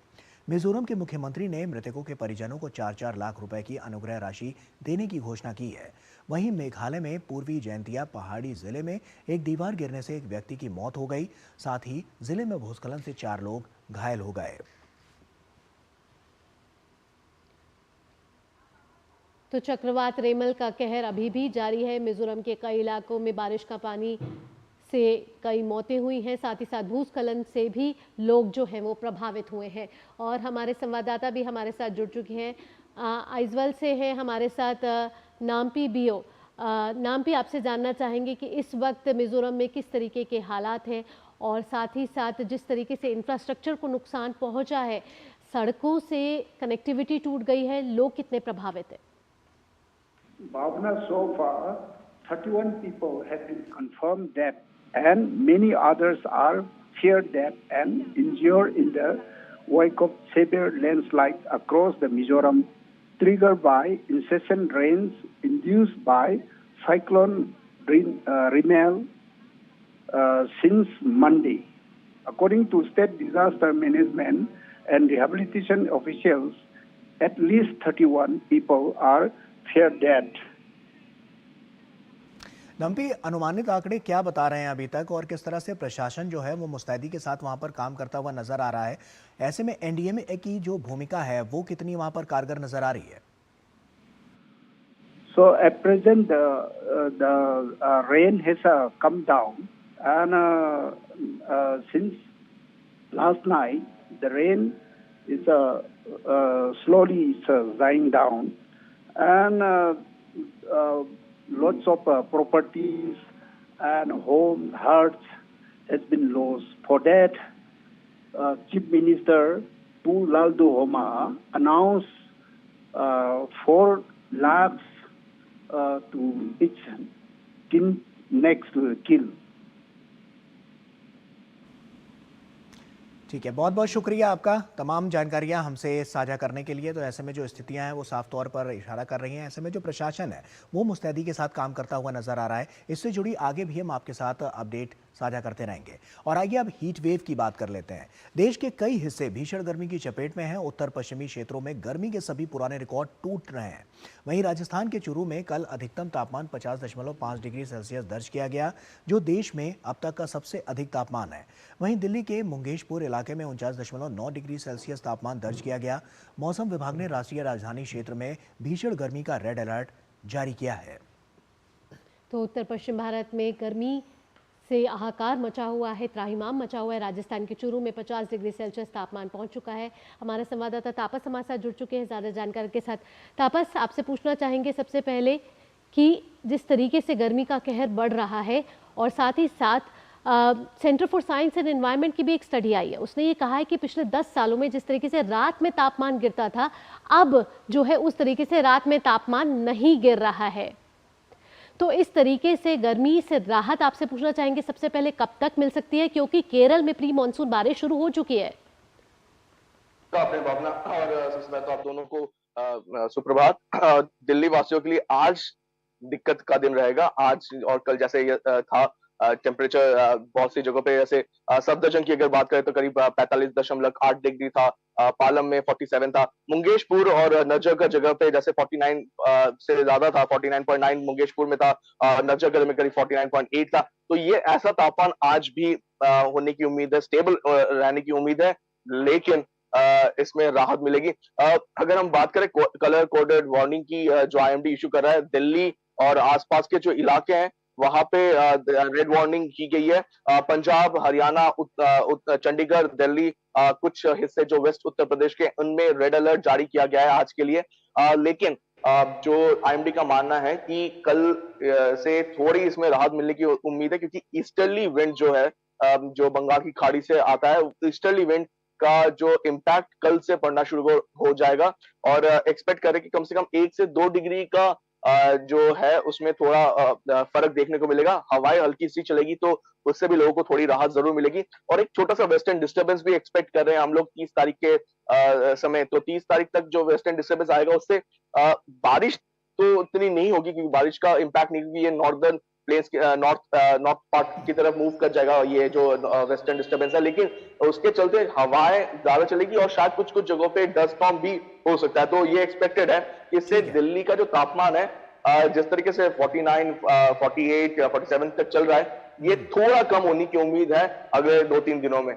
मिजोरम के मुख्यमंत्री ने मृतकों के परिजनों को 4-4 लाख रुपए की अनुग्रह राशि देने की घोषणा की है। वहीं मेघालय में पूर्वी जैंतिया पहाड़ी जिले में एक दीवार गिरने से एक व्यक्ति की मौत हो गई। साथ ही जिले में भूस्खलन से 4 लोग घायल हो गए। तो चक्रवात रेमल का कहर अभी भी जारी है। मिजोरम के कई इलाकों में बारिश का पानी से कई मौतें हुई हैं, साथ ही साथ भूस्खलन से भी लोग जो हैं वो प्रभावित हुए हैं। और हमारे संवाददाता भी हमारे साथ जुड़ चुके हैं। आइजवल से हैं हमारे साथ नाम्पी बियो। नाम्पी, आपसे जानना चाहेंगे कि इस वक्त मिजोरम में किस तरीके के हालात हैं और साथ ही साथ जिस तरीके से इंफ्रास्ट्रक्चर को नुकसान पहुंचा है, सड़कों से कनेक्टिविटी टूट गई है, लोग कितने प्रभावित हैं? Bhavna, so far 31 people have been confirmed dead and many others are feared dead and injured in the wake of severe landslides across the Mizoram, triggered by incessant rains induced by cyclone Rimel since Monday. According to state disaster management and rehabilitation officials, at least 31 people are feared dead. नम्पी, अनुमानित आंकड़े क्या बता रहे हैं अभी तक और किस तरह से प्रशासन जो है वो मुस्तैदी के साथ वहां पर काम करता हुआ नजर आ रहा है? ऐसे में एनडीएमए की जो भूमिका है वो कितनी वहां पर कारगर नजर आ रही है? So at present the rain has come down and since last night the rain is slowly dying down and lots of properties and homes, hearts has been lost. For that, Chief Minister Laldu Homa announced 4 lakhs to each kin next kill. ठीक है, बहुत बहुत शुक्रिया आपका तमाम जानकारियां हमसे साझा करने के लिए। तो ऐसे में जो स्थितियां हैं वो साफ तौर पर इशारा कर रही हैं। ऐसे में जो प्रशासन है वो मुस्तैदी के साथ काम करता हुआ नजर आ रहा है। इससे जुड़ी आगे भी हम आपके साथ अपडेट साझा करते रहेंगे। और आइए अब हीट वेव की बात कर लेते हैं। देश के कई हिस्से भीषण गर्मी की चपेट में हैं। उत्तर पश्चिमी क्षेत्रों में गर्मी के सभी पुराने रिकॉर्ड टूट रहे हैं। वहीं राजस्थान के चूरू में कल अधिकतम तापमान 50.5 डिग्री सेल्सियस दर्ज किया गया, जो देश में अब तक का सबसे अधिक तापमान है। वहीं दिल्ली के मुंगेशपुर इलाके में 49.9 डिग्री सेल्सियस तापमान दर्ज किया गया। मौसम विभाग ने राष्ट्रीय राजधानी क्षेत्र में भीषण गर्मी का रेड अलर्ट जारी किया है। तो उत्तर पश्चिम भारत में गर्मी से हाहाकार मचा हुआ है, त्राहिमाम मचा हुआ है। राजस्थान के चूरू में 50 डिग्री सेल्सियस तापमान पहुंच चुका है। हमारे संवाददाता तापस हमारे साथ जुड़ चुके हैं ज़्यादा जानकारी के साथ। तापस, आपसे पूछना चाहेंगे सबसे पहले कि जिस तरीके से गर्मी का कहर बढ़ रहा है और साथ ही साथ centre for science and environment की भी एक स्टडी आई है, उसने ये कहा है कि पिछले 10 सालों में जिस तरीके से रात में तापमान गिरता था, अब जो है उस तरीके से रात में तापमान नहीं गिर रहा है। तो इस तरीके से गर्मी से राहत आपसे पूछना चाहेंगे सबसे पहले कब तक मिल सकती है, क्योंकि केरल में प्री मॉनसून बारिश शुरू हो चुकी है। आपने भावना और सबसे पहले तो आप दोनों को सुप्रभात। दिल्ली वासियों के लिए आज दिक्कत का दिन रहेगा। आज और कल जैसे ये था टेम्परेचर बहुत सी जगहों पे जैसे सफदरजंग की अगर बात करें तो करीब 45.8 डिग्री था, पालम में 47 था, मुंगेशपुर और नजरगढ़ जगह पे जैसे 49 से ज्यादा था, 49.9 मुंगेशपुर में था, नजरगढ़ में करीब 49.8 था। तो ये ऐसा तापमान आज भी होने की उम्मीद है, स्टेबल रहने की उम्मीद है, लेकिन इसमें राहत मिलेगी। अगर हम बात करें कलर कोडेड वार्निंग की जो आईएमडी इशू कर रहा है, दिल्ली और आसपास के जो इलाके हैं वहां पे रेड वार्निंग की गई है। पंजाब, हरियाणा, चंडीगढ़, दिल्ली, कुछ हिस्से जो वेस्ट उत्तर प्रदेश के, उनमें रेड अलर्ट जारी किया गया है आज के लिए। लेकिन जो आईएमडी का मानना है कि कल से थोड़ी इसमें राहत मिलने की उम्मीद है, क्योंकि ईस्टर्ली विंड जो है जो बंगाल की खाड़ी से आता है, ईस्टर्ली विंड का जो इम्पैक्ट कल से पड़ना शुरू हो जाएगा और एक्सपेक्ट करें कि कम से कम 1 से 2 डिग्री का जो है उसमें थोड़ा फर्क देखने को मिलेगा। हवाएं हल्की सी चलेगी तो उससे भी लोगों को थोड़ी राहत जरूर मिलेगी। और एक छोटा सा वेस्टर्न डिस्टर्बेंस भी एक्सपेक्ट कर रहे हैं हम लोग 30 तारीख के समय। तो 30 तारीख तक जो वेस्टर्न डिस्टर्बेंस आएगा उससे बारिश तो इतनी नहीं होगी, क्योंकि बारिश का इम्पैक्ट नहीं, क्योंकि ये नॉर्दर्न प्लेन्स नॉर्थ पार्ट की तरफ मूव कर जाएगा ये जो वेस्टर्न डिस्टर्बेंस है, लेकिन उसके चलते हवाएं ज्यादा चलेगी और शायद कुछ कुछ जगहों पे डस्ट स्टॉर्म भी हो सकता है। तो ये एक्सपेक्टेड है कि इससे दिल्ली का जो तापमान है जिस तरीके से 49, 48 या 47 तक चल रहा है, ये थोड़ा कम होने की उम्मीद है अगले 2-3 दिनों में।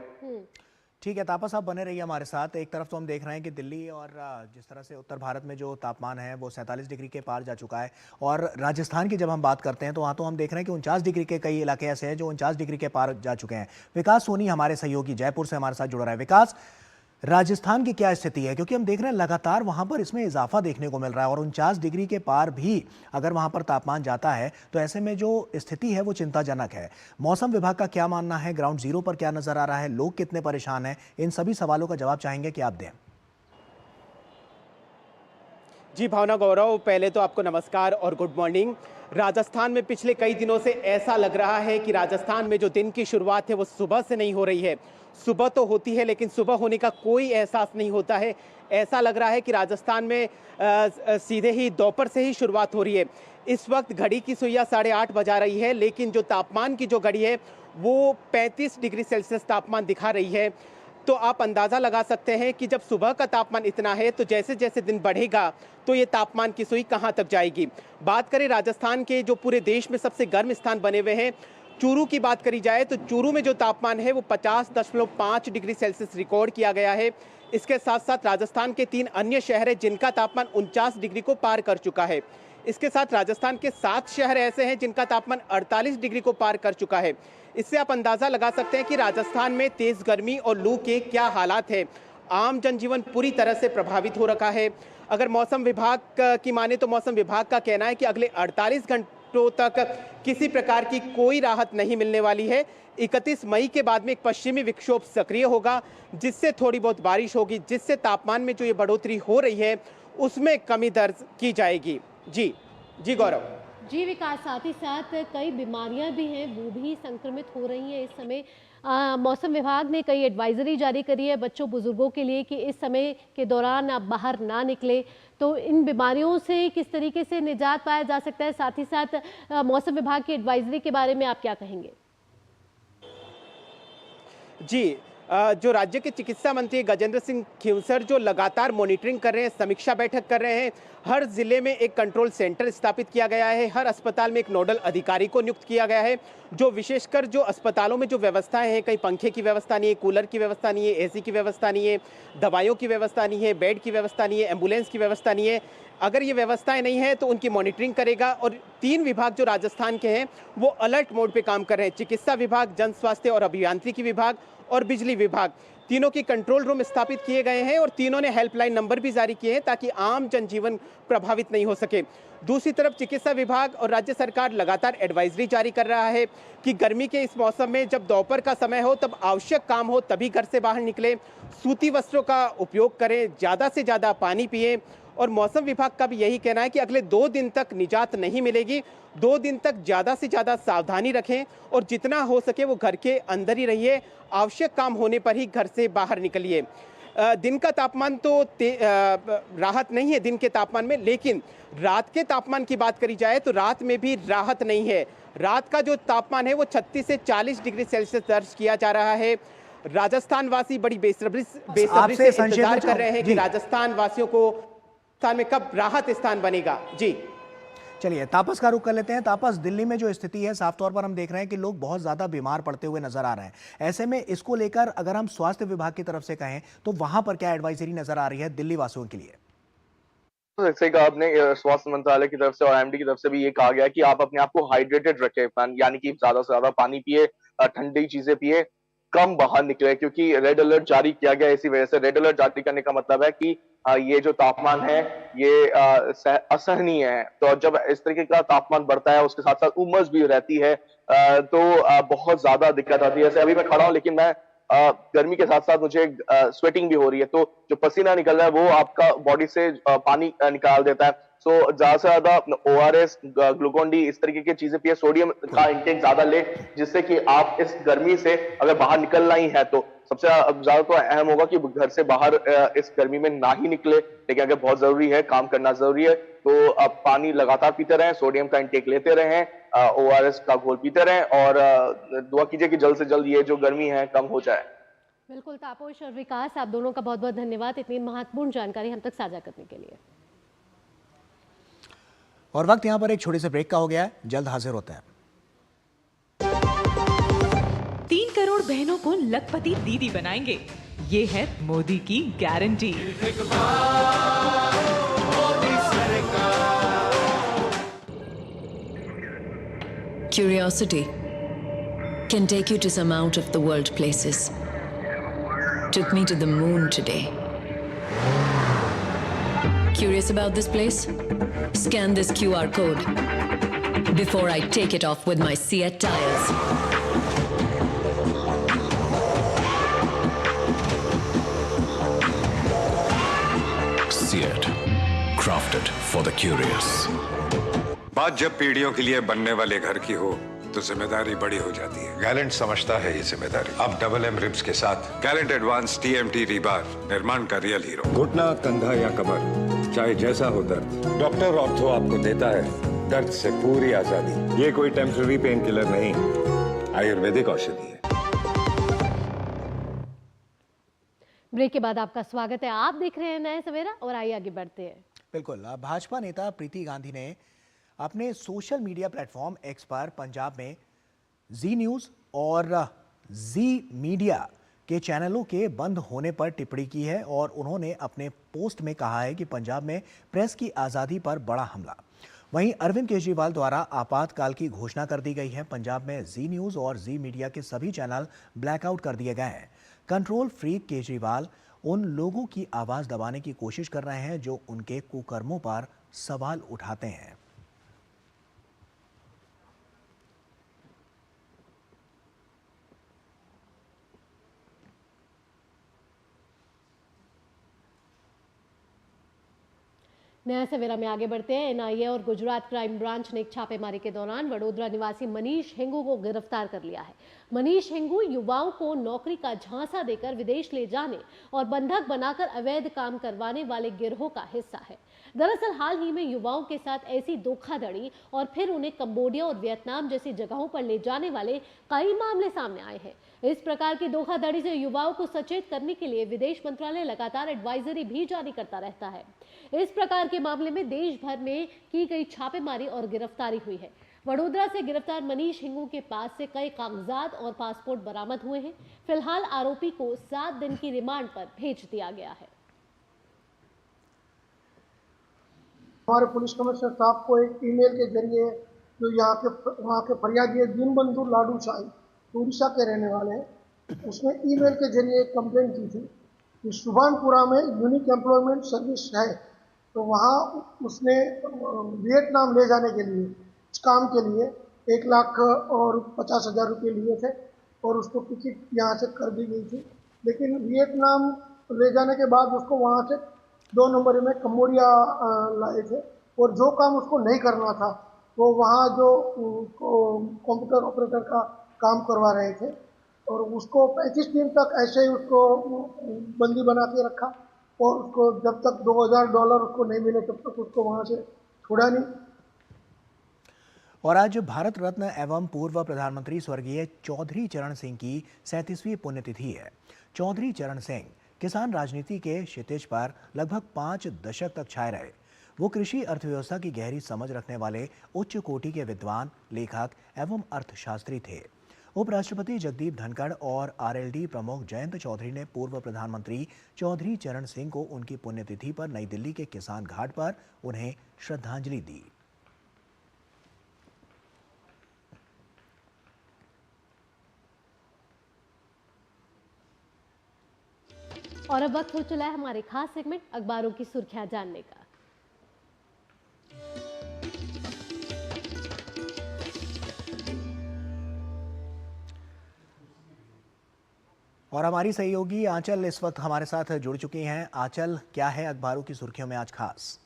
ठीक है तापस, आप बने रहिए हमारे साथ। एक तरफ तो हम देख रहे हैं कि दिल्ली और जिस तरह से उत्तर भारत में जो तापमान है वो 47 डिग्री के पार जा चुका है, और राजस्थान की जब हम बात करते हैं तो वहाँ तो हम देख रहे हैं कि 49 डिग्री के कई इलाके ऐसे हैं जो 49 डिग्री के पार जा चुके हैं। विकास सोनी हमारे सहयोगी जयपुर से हमारे साथ जुड़ रहा है। विकास, राजस्थान की क्या स्थिति है, क्योंकि हम देख रहे हैं लगातार वहां पर इसमें इजाफा देखने को मिल रहा है और 49 डिग्री के पार भी अगर वहां पर तापमान जाता है तो ऐसे में जो स्थिति है वो चिंताजनक है। मौसम विभाग का क्या मानना है, ग्राउंड जीरो पर क्या नजर आ रहा है, लोग कितने परेशान हैं, इन सभी सवालों का जवाब चाहेंगे कि आप दें। जी भावना, गौरव, पहले तो आपको नमस्कार और गुड मॉर्निंग। राजस्थान में पिछले कई दिनों से ऐसा लग रहा है कि राजस्थान में जो दिन की शुरुआत है वो सुबह से नहीं हो रही है। सुबह तो होती है लेकिन सुबह होने का कोई एहसास नहीं होता है। ऐसा लग रहा है कि राजस्थान में सीधे ही दोपहर से ही शुरुआत हो रही है। इस वक्त घड़ी की सुइयां 8:30 बजा रही है, लेकिन जो तापमान की जो घड़ी है वो 35 डिग्री सेल्सियस तापमान दिखा रही है। तो आप अंदाज़ा लगा सकते हैं कि जब सुबह का तापमान इतना है तो जैसे जैसे दिन बढ़ेगा तो ये तापमान की सुई कहाँ तक जाएगी। बात करें राजस्थान के जो पूरे देश में सबसे गर्म स्थान बने हुए हैं, चूरू की बात करी जाए तो चूरू में जो तापमान है वो 50.5 डिग्री सेल्सियस रिकॉर्ड किया गया है। इसके साथ साथ राजस्थान के 3 अन्य शहर हैं जिनका तापमान 49 डिग्री को पार कर चुका है। इसके साथ राजस्थान के 7 शहर ऐसे हैं जिनका तापमान 48 डिग्री को पार कर चुका है। इससे आप अंदाजा लगा सकते हैं कि राजस्थान में तेज गर्मी और लू के क्या हालात हैं। आम जनजीवन पूरी तरह से प्रभावित हो रखा है। अगर मौसम विभाग की माने तो मौसम विभाग का कहना है कि अगले 48 घंटों तक किसी प्रकार की कोई राहत नहीं मिलने वाली है। 31 मई के बाद में एक पश्चिमी विक्षोभ सक्रिय होगा जिससे थोड़ी बहुत बारिश होगी, जिससे तापमान में जो ये बढ़ोतरी हो रही है उसमें कमी दर्ज की जाएगी। जी गौरव। जी विकास, साथ ही साथ कई बीमारियां भी हैं वो भी संक्रमित हो रही हैं इस समय। मौसम विभाग ने कई एडवाइजरी जारी करी है बच्चों बुजुर्गों के लिए कि इस समय के दौरान आप बाहर ना निकले। तो इन बीमारियों से किस तरीके से निजात पाया जा सकता है, साथ ही साथ मौसम विभाग की एडवाइजरी के बारे में आप क्या कहेंगे? जी, जो राज्य के चिकित्सा मंत्री गजेंद्र सिंह खींवसर जो लगातार मॉनिटरिंग कर रहे हैं, समीक्षा बैठक कर रहे हैं। हर जिले में एक कंट्रोल सेंटर स्थापित किया गया है, हर अस्पताल में एक नोडल अधिकारी को नियुक्त किया गया है जो विशेषकर जो अस्पतालों में जो व्यवस्थाएं हैं, कहीं पंखे की व्यवस्था नहीं है, कूलर की व्यवस्था नहीं है, एसी की व्यवस्था नहीं है, दवाइयों की व्यवस्था नहीं है, बेड की व्यवस्था नहीं है, एम्बुलेंस की व्यवस्था नहीं है। अगर ये व्यवस्थाएं नहीं है तो उनकी मॉनिटरिंग करेगा। और 3 विभाग जो राजस्थान के हैं वो अलर्ट मोड पे काम कर रहे हैं। चिकित्सा विभाग, जन स्वास्थ्य और अभियांत्रिकी विभाग और बिजली विभाग, तीनों की कंट्रोल रूम स्थापित किए गए हैं और तीनों ने हेल्पलाइन नंबर भी जारी किए हैं ताकि आम जनजीवन प्रभावित नहीं हो सके। दूसरी तरफ चिकित्सा विभाग और राज्य सरकार लगातार एडवाइजरी जारी कर रहा है कि गर्मी के इस मौसम में जब दोपहर का समय हो तब आवश्यक काम हो तभी घर से बाहर निकले, सूती वस्त्रों का उपयोग करें, ज़्यादा से ज़्यादा पानी पिए। और मौसम विभाग का भी यही कहना है कि अगले 2 दिन तक निजात नहीं मिलेगी। 2 दिन तक ज़्यादा से ज़्यादा सावधानी रखें और जितना हो सके वो घर के अंदर ही रहिए। आवश्यक काम होने पर ही घर से बाहर निकलिए। दिन का तापमान तो राहत नहीं है दिन के तापमान में, लेकिन रात के तापमान की बात करी जाए तो रात में भी राहत नहीं है। रात का जो तापमान है वो 36 से 40 डिग्री सेल्सियस दर्ज किया जा रहा है। राजस्थान वासी बड़ी बेसब्री से इंतजार कर रहे हैं कि राजस्थान वासियों को स्थान में कब राहत स्थान बनेगा। जी चलिए तापस का रुख कर लेते हैं। तापस, दिल्ली में जो स्थिति है साफ तौर पर हम देख रहे हैं कि लोग बहुत ज्यादा बीमार पड़ते हुए नजर आ रहे हैं। ऐसे में इसको लेकर अगर हम स्वास्थ्य विभाग की तरफ से कहें तो वहां पर क्या एडवाइजरी नजर आ रही है दिल्ली वासियों के लिए? जैसे कि आपने स्वास्थ्य मंत्रालय की तरफ से और एमडी की तरफ से भी ये कहा गया है कि आप अपने आप को हाइड्रेटेड रखें, यानी कि ज्यादा से ज्यादा पानी पिए, ठंडी चीजें पिए, कम बाहर निकले, क्योंकि रेड अलर्ट जारी किया गया। इसी वजह से रेड अलर्ट जारी करने का मतलब है कि ये जो तापमान है ये असहनीय है। तो जब इस तरीके का तापमान बढ़ता है उसके साथ साथ उमस भी रहती है तो बहुत ज्यादा दिक्कत आती है। जैसे अभी मैं खड़ा हूँ लेकिन मैं गर्मी के साथ साथ मुझे स्वेटिंग भी हो रही है, तो जो पसीना निकल रहा है वो आपका बॉडी से पानी निकाल देता है। सो ज्यादा से ज्यादा ORS, ग्लूकोन डी, इस तरीके की चीजें पिए, सोडियम का इंटेक ज्यादा ले, जिससे कि आप इस गर्मी से अगर बाहर निकलना ही है तो सबसे ज्यादा तो अहम होगा कि घर से बाहर इस गर्मी में ना ही निकले, लेकिन अगर बहुत जरूरी है, काम करना जरूरी है, तो अब पानी लगातार पीते रहें, सोडियम का इंटेक लेते रहें, ORS का घोल पीते रहें और दुआ कीजिए कि जल्द से जल्द ये जो गर्मी है कम हो जाए। बिल्कुल तापोश और विकास, आप दोनों का बहुत बहुत धन्यवाद इतनी महत्वपूर्ण जानकारी हम तक साझा करने के लिए। और वक्त यहाँ पर एक छोटे से ब्रेक का हो गया है, जल्द हाजिर होते हैं। 3 करोड़ बहनों को लखपति दीदी बनाएंगे, ये है मोदी की guarantee. Curiosity can take you to some out of the world places. Took me to the moon today. Curious about this place? Scan this QR code before I take it off with my Seat tires. Seat, crafted for the curious. बात जब पीढ़ियों के लिए बनने वाले घर की हो तो जिम्मेदारी बड़ी हो जाती है। गैलेंट समझता है ये जिम्मेदारी। अब डबल M रिब्स के साथ गैलेंट एडवांस TMT रीबार निर्माण का रियल हीरो। घुटना, कंधा या कमर, चाहे जैसा हो दर्द, डॉक्टर ऑर्थो आपको देता है दर्द से पूरी आजादी। ये कोई टेम्पररी पेन किलर नहीं, आयुर्वेदिक औषधि है। ब्रेक के बाद आपका स्वागत है। आप देख रहे हैं नया सवेरा और आइए आगे बढ़ते हैं। बिल्कुल, भाजपा नेता प्रीति गांधी ने अपने सोशल मीडिया प्लेटफॉर्म एक्स पर पंजाब में जी न्यूज़ और जी मीडिया के चैनलों के बंद होने पर टिप्पणी की है और उन्होंने अपने पोस्ट में कहा है कि पंजाब में प्रेस की आज़ादी पर बड़ा हमला। वहीं अरविंद केजरीवाल द्वारा आपातकाल की घोषणा कर दी गई है। पंजाब में जी न्यूज़ और जी मीडिया के सभी चैनल ब्लैकआउट कर दिए गए हैं। कंट्रोल फ्रीक केजरीवाल उन लोगों की आवाज़ दबाने की कोशिश कर रहे हैं जो उनके कुकर्मों पर सवाल उठाते हैं। नया सवेरा में आगे बढ़ते हैं। NIA और गुजरात क्राइम ब्रांच ने एक छापेमारी के दौरान वडोदरा निवासी मनीष हिंगू को गिरफ्तार कर लिया है। मनीष हिंगू युवाओं को नौकरी का झांसा देकर विदेश ले जाने और बंधक बनाकर अवैध काम करवाने वाले गिरोह का हिस्सा है। दरअसल हाल ही में युवाओं के साथ ऐसी धोखाधड़ी और फिर उन्हें कंबोडिया और वियतनाम जैसी जगहों पर ले जाने वाले कई मामले सामने आए हैं। इस प्रकार की धोखाधड़ी से युवाओं को सचेत करने के लिए विदेश मंत्रालय लगातार एडवाइजरी भी जारी करता रहता है। इस प्रकार के मामले में देश भर में की गई छापेमारी और गिरफ्तारी हुई है। वडोदरा से गिरफ्तार मनीष हिंगू के पास से कई कागजात और पासपोर्ट बरामद हुए हैं। फिलहाल आरोपी को 7 दिन की रिमांड पर भेज दिया गया है। हमारे पुलिस कमिश्नर साहब को एक ईमेल के जरिए जो वहाँ के फरियादी दीनबंधु लाडू शाही उड़ीसा के रहने वाले हैं, उसने ईमेल के जरिए एक कंप्लेंट की थी कि सुभानपुरा में यूनिक एम्प्लॉयमेंट सर्विस है, तो वहाँ उसने वियतनाम ले जाने के लिए इस काम के लिए 1,50,000 रुपये लिए थे और उसको टिकट यहाँ से कर दी गई थी। लेकिन वियतनाम ले जाने के बाद उसको वहाँ से 2 नंबर में कंबोडिया लाए थे और जो काम उसको नहीं करना था वो वहाँ जो कंप्यूटर ऑपरेटर का काम करवा रहे थे और उसको 35 दिन तक ऐसे ही उसको बंदी बना के रखा और उसको जब तक $2,000 उसको नहीं मिले तब तक उसको वहाँ से छोड़ा नहीं। और आज भारत रत्न एवं पूर्व प्रधानमंत्री स्वर्गीय चौधरी चरण सिंह की 37वीं पुण्यतिथि है। चौधरी चरण सिंह किसान राजनीति के क्षितिज पर लगभग 5 दशक तक छाए रहे। वो कृषि अर्थव्यवस्था की गहरी समझ रखने वाले उच्च कोटि के विद्वान, लेखक एवं अर्थशास्त्री थे। उपराष्ट्रपति जगदीप धनखड़ और RLD प्रमुख जयंत चौधरी ने पूर्व प्रधानमंत्री चौधरी चरण सिंह को उनकी पुण्यतिथि पर नई दिल्ली के किसान घाट पर उन्हें श्रद्धांजलि दी। और अब वक्त हो चला है हमारे खास सेगमेंट अखबारों की सुर्खियां जानने का। और हमारी सहयोगी आंचल इस वक्त हमारे साथ जुड़ चुकी हैं। आंचल, क्या है अखबारों की सुर्खियों में आज खास?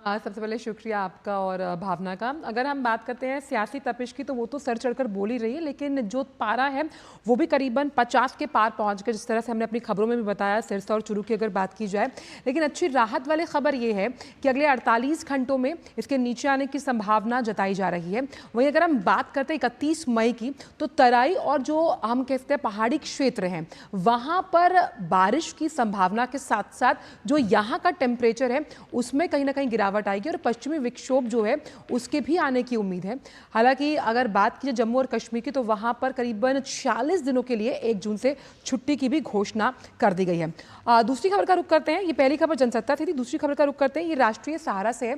सबसे पहले शुक्रिया आपका और भावना का। अगर हम बात करते हैं सियासी तपिश की तो वो तो सर चढ़कर बोल ही रही है, लेकिन जो पारा है वो भी करीबन 50 के पार पहुंच गया, जिस तरह से हमने अपनी खबरों में भी बताया सिरसा और चुरू की अगर बात की जाए। लेकिन अच्छी राहत वाली खबर ये है कि अगले 48 घंटों में इसके नीचे आने की संभावना जताई जा रही है। वहीं अगर हम बात करते हैं 31 मई की, तो तराई और जो हम कहते हैं पहाड़ी क्षेत्र हैं वहाँ पर बारिश की संभावना के साथ साथ जो यहाँ का टेम्परेचर है उसमें कहीं ना कहीं गिरावट आएगी और पश्चिमी विक्षोभ जो है उसके भी आने की उम्मीद है। हालांकि अगर बात की जाए जम्मू और कश्मीर की, तो वहां पर करीबन 46 दिनों के लिए 1 जून से छुट्टी की भी घोषणा कर दी गई है। दूसरी खबर का रुख करते हैं। ये पहली खबर जनसत्ता थी, दूसरी खबर का रुख करते हैं। ये राष्ट्रीय सहारा से है।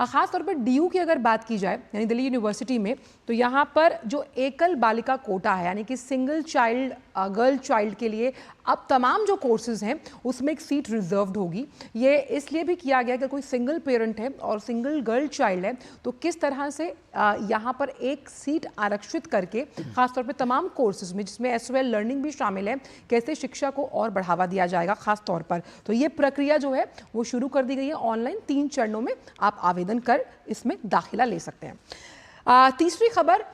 खासतौर पर डीयू की अगर बात की जाए यानी दिल्ली यूनिवर्सिटी में, तो यहाँ पर जो एकल बालिका कोटा है यानी कि सिंगल चाइल्ड गर्ल चाइल्ड के लिए अब तमाम जो कोर्सेज हैं उसमें एक सीट रिजर्व्ड होगी। ये इसलिए भी किया गया कि कोई सिंगल पेरेंट है और सिंगल गर्ल चाइल्ड है तो किस तरह से यहाँ पर एक सीट आरक्षित करके खासतौर पे तमाम कोर्सेज में जिसमें एसओएल लर्निंग भी शामिल है, कैसे शिक्षा को और बढ़ावा दिया जाएगा खास तौर पर। तो ये प्रक्रिया जो है वो शुरू कर दी गई है ऑनलाइन। 3 चरणों में आप आवेदन कर इसमें दाखिला ले सकते हैं। तीसरी खबर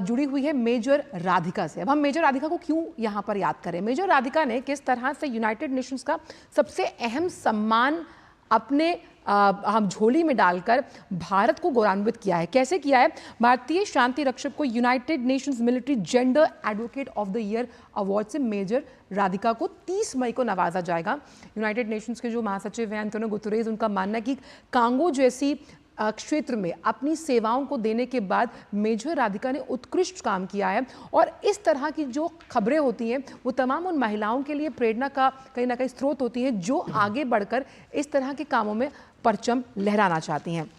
जुड़ी हुई है मेजर राधिका से। अब हम मेजर राधिका को क्यों यहाँ पर याद करें? मेजर राधिका ने किस तरह से यूनाइटेड नेशंस का सबसे अहम सम्मान अपने हम झोली में डालकर भारत को गौरवान्वित किया है। कैसे किया है? भारतीय शांति रक्षक को United Nations military gender advocate of the year award से मेजर राधिका को 30 मई को नवाजा जाएगा। यूनाइटेड नेशंस के जो महासचिव हैं एंटोनियो गुतेरेस, उनका मानना है कि कांगो जैसी क्षेत्र में अपनी सेवाओं को देने के बाद मेजर राधिका ने उत्कृष्ट काम किया है और इस तरह की जो खबरें होती हैं वो तमाम उन महिलाओं के लिए प्रेरणा का कहीं ना कहीं स्रोत होती हैं जो आगे बढ़कर इस तरह के कामों में परचम लहराना चाहती हैं।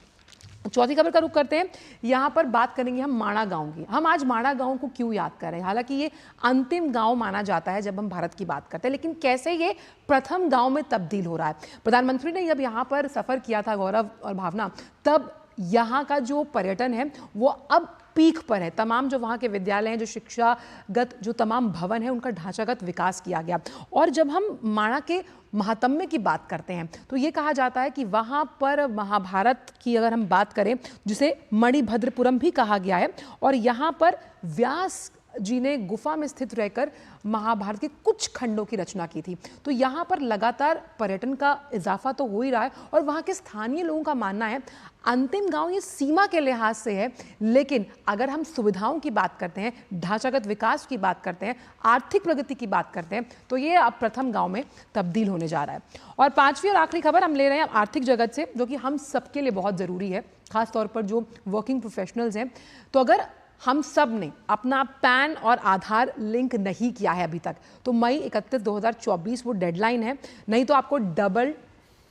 चौथी खबर का रुख करते हैं। यहाँ पर बात करेंगे हम माणा गांव की। हम आज माणा गांव को क्यों याद कर रहे हैं? हालांकि ये अंतिम गांव माना जाता है जब हम भारत की बात करते हैं, लेकिन कैसे ये प्रथम गांव में तब्दील हो रहा है। प्रधानमंत्री ने जब यहाँ पर सफर किया था, गौरव और भावना, तब यहाँ का जो पर्यटन है वो अब पीक पर है। तमाम जो वहाँ के विद्यालय हैं, जो शिक्षागत जो तमाम भवन है, उनका ढांचागत विकास किया गया। और जब हम माणा के महात्म्य की बात करते हैं तो ये कहा जाता है कि वहाँ पर महाभारत की अगर हम बात करें, जिसे मणिभद्रपुरम भी कहा गया है, और यहाँ पर व्यास जी ने गुफा में स्थित रहकर महाभारत के कुछ खंडों की रचना की थी। तो यहाँ पर लगातार पर्यटन का इजाफा तो हो ही रहा है और वहाँ के स्थानीय लोगों का मानना है अंतिम गांव ये सीमा के लिहाज से है, लेकिन अगर हम सुविधाओं की बात करते हैं, ढांचागत विकास की बात करते हैं, आर्थिक प्रगति की बात करते हैं, तो ये अब प्रथम गांव में तब्दील होने जा रहा है। और पांचवी और आखिरी खबर हम ले रहे हैं आर्थिक जगत से, जो कि हम सबके लिए बहुत ज़रूरी है, खासतौर पर जो वर्किंग प्रोफेशनल्स हैं। तो अगर हम सब ने अपना पैन और आधार लिंक नहीं किया है अभी तक, तो मई 31, 2024 वो डेडलाइन है। नहीं तो आपको डबल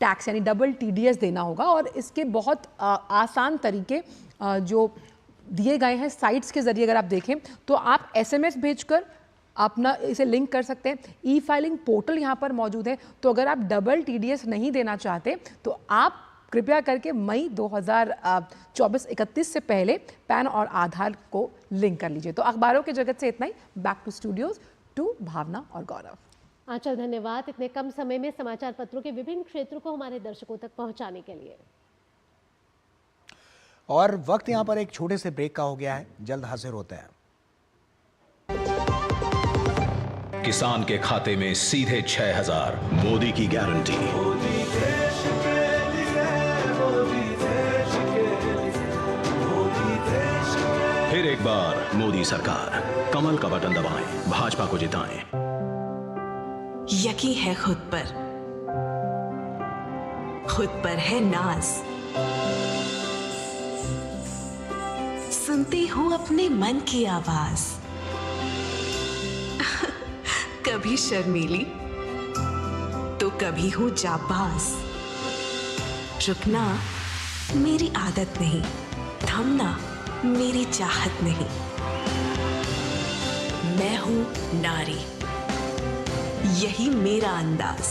टैक्स यानी डबल TDS देना होगा। और इसके बहुत आसान तरीके जो दिए गए हैं साइट्स के ज़रिए अगर आप देखें तो आप SMS भेजकर अपना इसे लिंक कर सकते हैं। E-फाइलिंग पोर्टल यहाँ पर मौजूद है। तो अगर आप डबल TDS नहीं देना चाहते तो आप कृपया करके मई 2024-31 से पहले पैन और आधार को लिंक कर लीजिए। तो अखबारों के जगत से इतना ही। बैक टू स्टूडियोज टू भावना और गौरव। आंचल, धन्यवाद इतने कम समय में समाचार पत्रों के विभिन्न क्षेत्रों को हमारे दर्शकों तक पहुंचाने के लिए। और वक्त यहाँ पर एक छोटे से ब्रेक का हो गया है, जल्द हाजिर होते हैं। किसान के खाते में सीधे 6000, मोदी की गारंटी। फिर एक बार मोदी सरकार, कमल का बटन दबाएं, भाजपा को जिताएं। यकीन है खुद पर है नाज। सुनती हूँ अपने मन की आवाज। कभी शर्मीली तो कभी हूँ जाबाज। रुकना मेरी आदत नहीं, थमना मेरी चाहत नहीं। मैं हूँ नारी, यही मेरा अंदाज।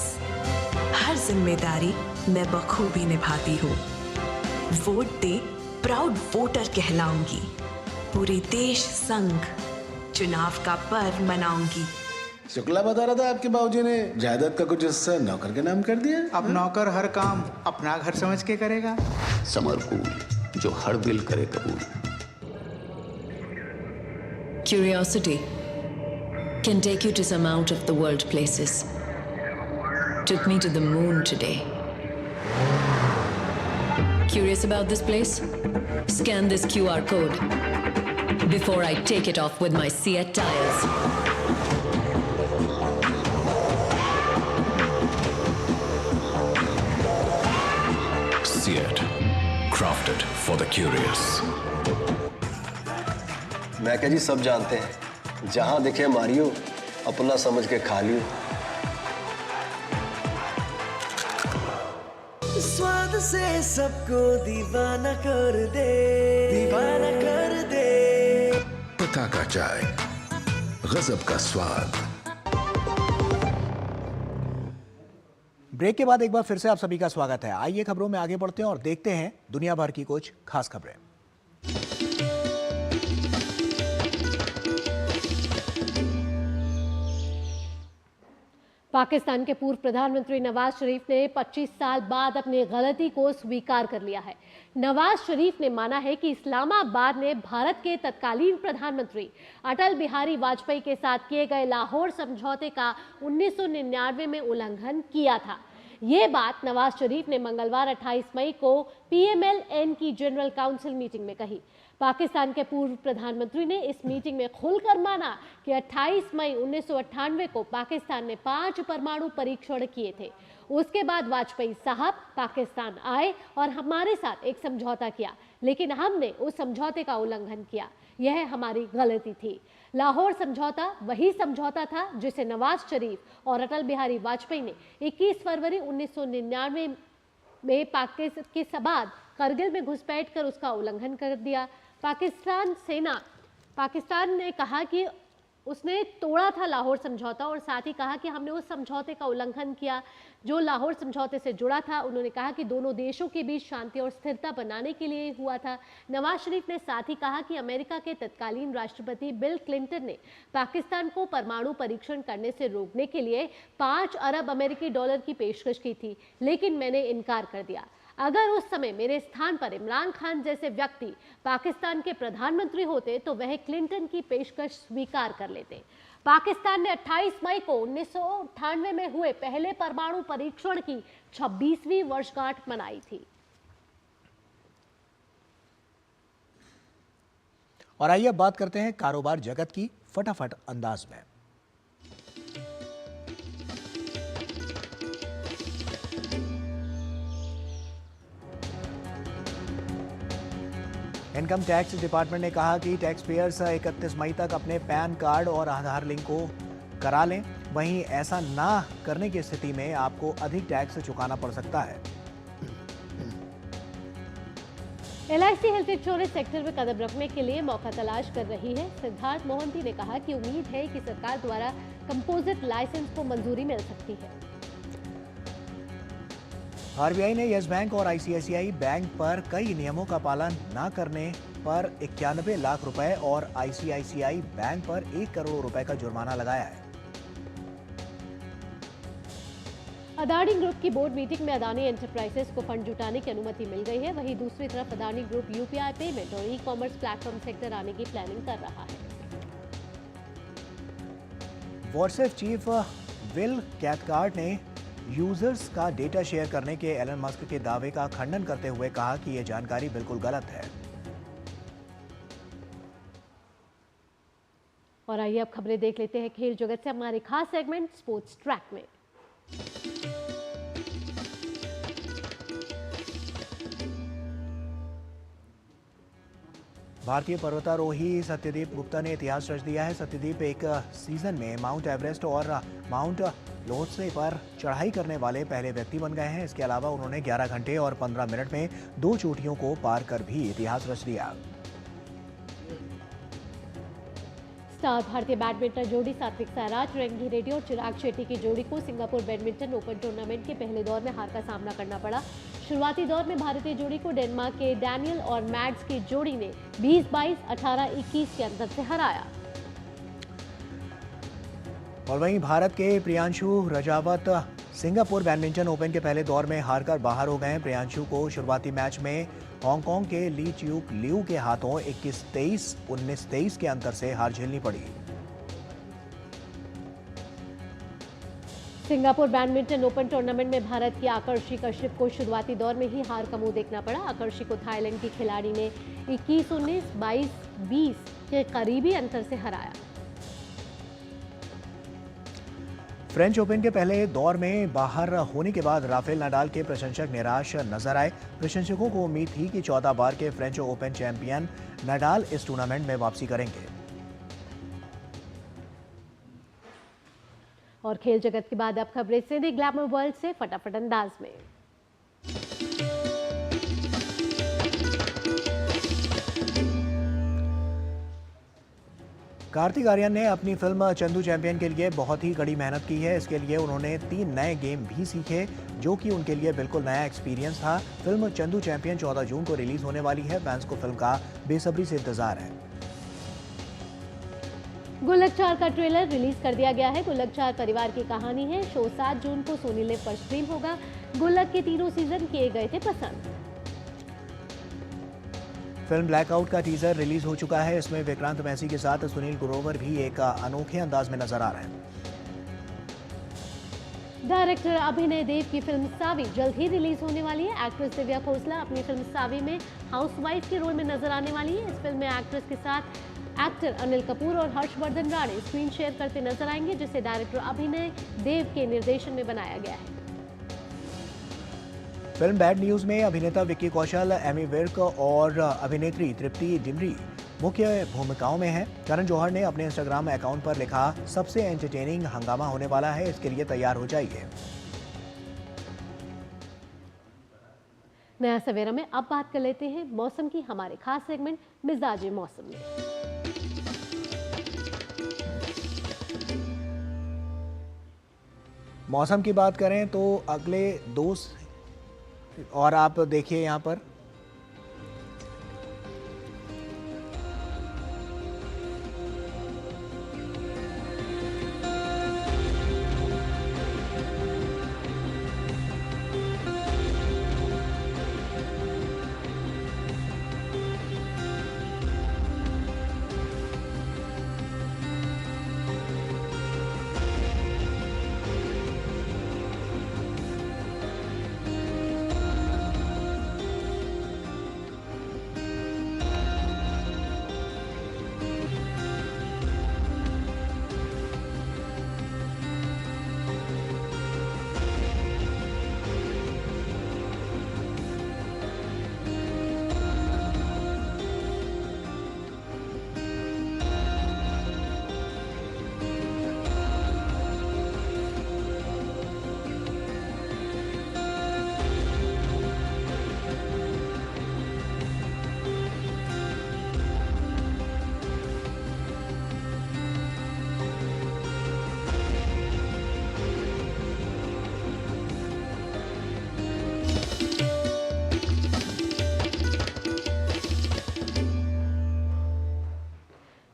हर जिम्मेदारी मैं बखूबी निभाती हूँ। वोट दे, प्राउड वोटर कहलाऊंगी। पूरे देश संग चुनाव का पर्व मनाऊंगी। शुक्ला बता रहा था आपके बाबूजी ने जायदाद का कुछ हिस्सा नौकर के नाम कर दिया। अब नौकर हर काम अपना घर समझ के करेगा। समर कूल, जो हर दिल करे कबूल। Curiosity can take you to some out of the world places. Took me to the moon today. Curious about this place? Scan this QR code before I take it off with my Seat tires. Seat, crafted for the curious. मैं कह जी सब जानते हैं, जहां दिखे Mario, अपना समझ के खा लियो। स्वाद से सबको दीवाना कर दे, दीवाना कर दे। पता का चाय, गजब का स्वाद। ब्रेक के बाद एक बार फिर से आप सभी का स्वागत है। आइए खबरों में आगे बढ़ते हैं और देखते हैं दुनिया भर की कुछ खास खबरें। पाकिस्तान के पूर्व प्रधानमंत्री नवाज शरीफ ने 25 साल बाद अपनी गलती को स्वीकार कर लिया है। नवाज शरीफ ने माना है कि इस्लामाबाद ने भारत के तत्कालीन प्रधानमंत्री अटल बिहारी वाजपेयी के साथ किए गए लाहौर समझौते का 1999 में उल्लंघन किया था। ये बात नवाज शरीफ ने मंगलवार 28 मई को PMLN की जनरल काउंसिल मीटिंग में कही। पाकिस्तान के पूर्व प्रधानमंत्री ने इस मीटिंग में खुलकर माना कि 28 मई 1998 को पाकिस्तान ने 5 परमाणु परीक्षण किए थे। उसके बाद वाजपेयी साहब पाकिस्तान आए और हमारे साथ एक समझौता किया, लेकिन हमने उस समझौते का उल्लंघन किया। यह हमारी गलती थी। लाहौर समझौता वही समझौता था जिसे नवाज शरीफ और अटल बिहारी वाजपेयी ने 21 फरवरी 1999 में पाकिस्तान के बाद करगिल में घुसपैठ कर उसका उल्लंघन कर दिया। पाकिस्तान ने कहा कि उसने तोड़ा था लाहौर समझौता और साथ ही कहा कि हमने उस समझौते का उल्लंघन किया जो लाहौर समझौते से जुड़ा था। उन्होंने कहा कि दोनों देशों के बीच शांति और स्थिरता बनाने के लिए हुआ था। नवाज शरीफ ने साथ ही कहा कि अमेरिका के तत्कालीन राष्ट्रपति बिल क्लिंटन ने पाकिस्तान को परमाणु परीक्षण करने से रोकने के लिए 5 अरब अमेरिकी डॉलर की पेशकश की थी, लेकिन मैंने इनकार कर दिया। अगर उस समय मेरे स्थान पर इमरान खान जैसे व्यक्ति पाकिस्तान के प्रधानमंत्री होते तो वह क्लिंटन की पेशकश स्वीकार कर लेते। पाकिस्तान ने 28 मई को 1998 में हुए पहले परमाणु परीक्षण की 26वीं वर्षगांठ मनाई थी। और आइए अब बात करते हैं कारोबार जगत की फटाफट अंदाज में। इनकम टैक्स डिपार्टमेंट ने कहा कि टैक्स पेयर्स 31 मई तक अपने पैन कार्ड और आधार लिंक को करा लें। वहीं ऐसा ना करने की स्थिति में आपको अधिक टैक्स चुकाना पड़ सकता है। LIC हेल्थ इंश्योरेंस सेक्टर में कदम रखने के लिए मौका तलाश कर रही है। सिद्धार्थ मोहंती ने कहा कि उम्मीद है कि सरकार द्वारा कंपोजिट लाइसेंस को मंजूरी मिल सकती है। RBI ने येस बैंक और ICICI बैंक पर कई नियमों का पालन न करने पर 91 लाख रुपए और ICICI बैंक पर 1 करोड़ रुपए का जुर्माना लगाया है। अदानी ग्रुप की बोर्ड मीटिंग में अदानी एंटरप्राइजेस को फंड जुटाने की अनुमति मिल गई है। वहीं दूसरी तरफ अदानी ग्रुप UPI पेमेंट और ई-कॉमर्स प्लेटफॉर्म सेक्टर आने की प्लानिंग कर रहा है। व्हाट्सएप चीफ विल कैथकार्ट ने यूजर्स का डेटा शेयर करने के एलन मस्क के दावे का खंडन करते हुए कहा कि यह जानकारी बिल्कुल गलत है। और आइए अब खबरें देख लेते हैं खेल जगत से हमारे खास सेगमेंट स्पोर्ट्स ट्रैक में। भारतीय पर्वतारोही सत्यदीप गुप्ता ने इतिहास रच दिया है। सत्यदीप एक सीजन में माउंट एवरेस्ट और माउंट लोत्से पर चढ़ाई करने वाले पहले व्यक्ति बन गए हैं। इसके अलावा उन्होंने 11 घंटे और 15 मिनट में 2 चोटियों को पार कर भी इतिहास रच दिया। स्टार भारतीय बैडमिंटन जोड़ी सात्विक साईराज, रंगी रेड्डी और चिराग शेट्टी की जोड़ी को सिंगापुर बैडमिंटन ओपन टूर्नामेंट के पहले दौर में हार का सामना करना पड़ा। शुरुआती दौर में भारतीय जोड़ी को डेनमार्क के डैनियल और मैड्स की जोड़ी ने 20-22, 18-21 के अंतर से हराया। और वहीं भारत के Priyanshu Rajawat Singapore badminton open के पहले दौर में हारकर बाहर हो गए। प्रियांशु को शुरुआती मैच में हांगकांग के ली च्यूक लियू के हाथों 21-23, 19-23 के अंतर से हार झेलनी पड़ी। सिंगापुर बैडमिंटन ओपन टूर्नामेंट में भारत की आकर्षि कश्यप को शुरुआती दौर में ही हार का मुंह देखना पड़ा। आकर्षि को थाईलैंड की खिलाड़ी ने 21-19, 22-20 के करीबी अंतर से हराया। फ्रेंच ओपन के पहले दौर में बाहर होने के बाद राफेल नडाल के प्रशंसक निराश नजर आए। प्रशंसकों को उम्मीद थी कि 14 बार के फ्रेंच ओपन चैंपियन नडाल इस टूर्नामेंट में वापसी करेंगे। और खेल जगत के बाद अब खबरें सिने ग्लैमर वर्ल्ड से फटाफट अंदाज में। कार्तिक आर्यन ने अपनी फिल्म चंदू चैंपियन के लिए बहुत ही कड़ी मेहनत की है। इसके लिए उन्होंने 3 नए गेम भी सीखे, जो कि उनके लिए बिल्कुल नया एक्सपीरियंस था। फिल्म चंदू चैंपियन 14 जून को रिलीज होने वाली है। फैंस को फिल्म का बेसब्री से इंतजार है। गुल्लक 4 का ट्रेलर रिलीज कर दिया गया है। गुल्लक 4 परिवार की कहानी है। शो 7 जून को सोनी लिव पर स्ट्रीम होगा। गुल्लक के तीनों सीजन किए गए थे पसंद। फिल्म ब्लैकआउट का टीजर रिलीज हो चुका है। इसमें विक्रांत मैसी के साथ सुनील ग्रोवर भी एक अनोखे अंदाज में नजर आ रहे हैं। डायरेक्टर अभिनय देव की फिल्म सावी जल्द ही रिलीज होने वाली है। एक्ट्रेस दिव्या खोसला अपनी फिल्म सावी में हाउसवाइफ के रोल में नजर आने वाली है। इस फिल्म में एक्ट्रेस के साथ एक्टर अनिल कपूर और हर्षवर्धन राणे स्क्रीन शेयर करते नजर आएंगे, जिसे डायरेक्टर अभिनय देव के निर्देशन में बनाया गया है। फिल्म बैड न्यूज में अभिनेता विक्की कौशल, एमी विर्क और अभिनेत्री तृप्ति डिमरी मुख्य भूमिकाओं में हैं। करण जौहर ने अपने इंस्टाग्राम अकाउंट पर लिखा, सबसे एंटरटेनिंग हंगामा होने वाला है, इसके लिए तैयार हो जाइए। नया सवेरा में अब बात कर लेते हैं मौसम की, हमारे खास सेगमेंट मिजाज मौसम में। मौसम की बात करें तो अगले 2 और आप देखिए यहाँ पर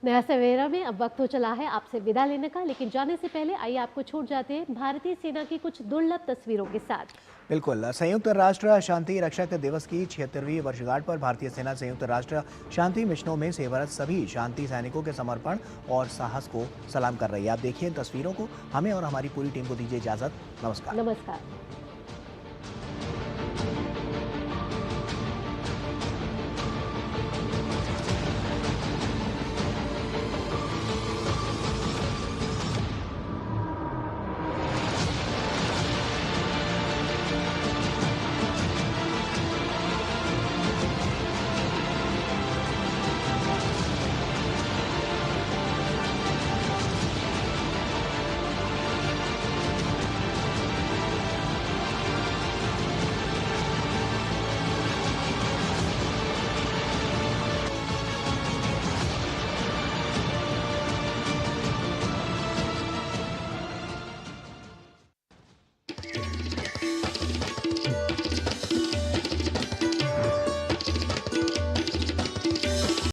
नया सवेरा में अब वक्त हो चला है आपसे विदा लेने का, लेकिन जाने से पहले आइए आपको छूट जाते हैं भारतीय सेना की कुछ दुर्लभ तस्वीरों के साथ। बिल्कुल, संयुक्त राष्ट्र शांति रक्षक दिवस की 76वीं वर्षगांठ पर भारतीय सेना संयुक्त राष्ट्र शांति मिशनों में सेवारत सभी शांति सैनिकों के समर्पण और साहस को सलाम कर रही है। आप देखिए इन तस्वीरों को। हमें और हमारी पूरी टीम को दीजिए इजाजत। नमस्कार। नमस्कार।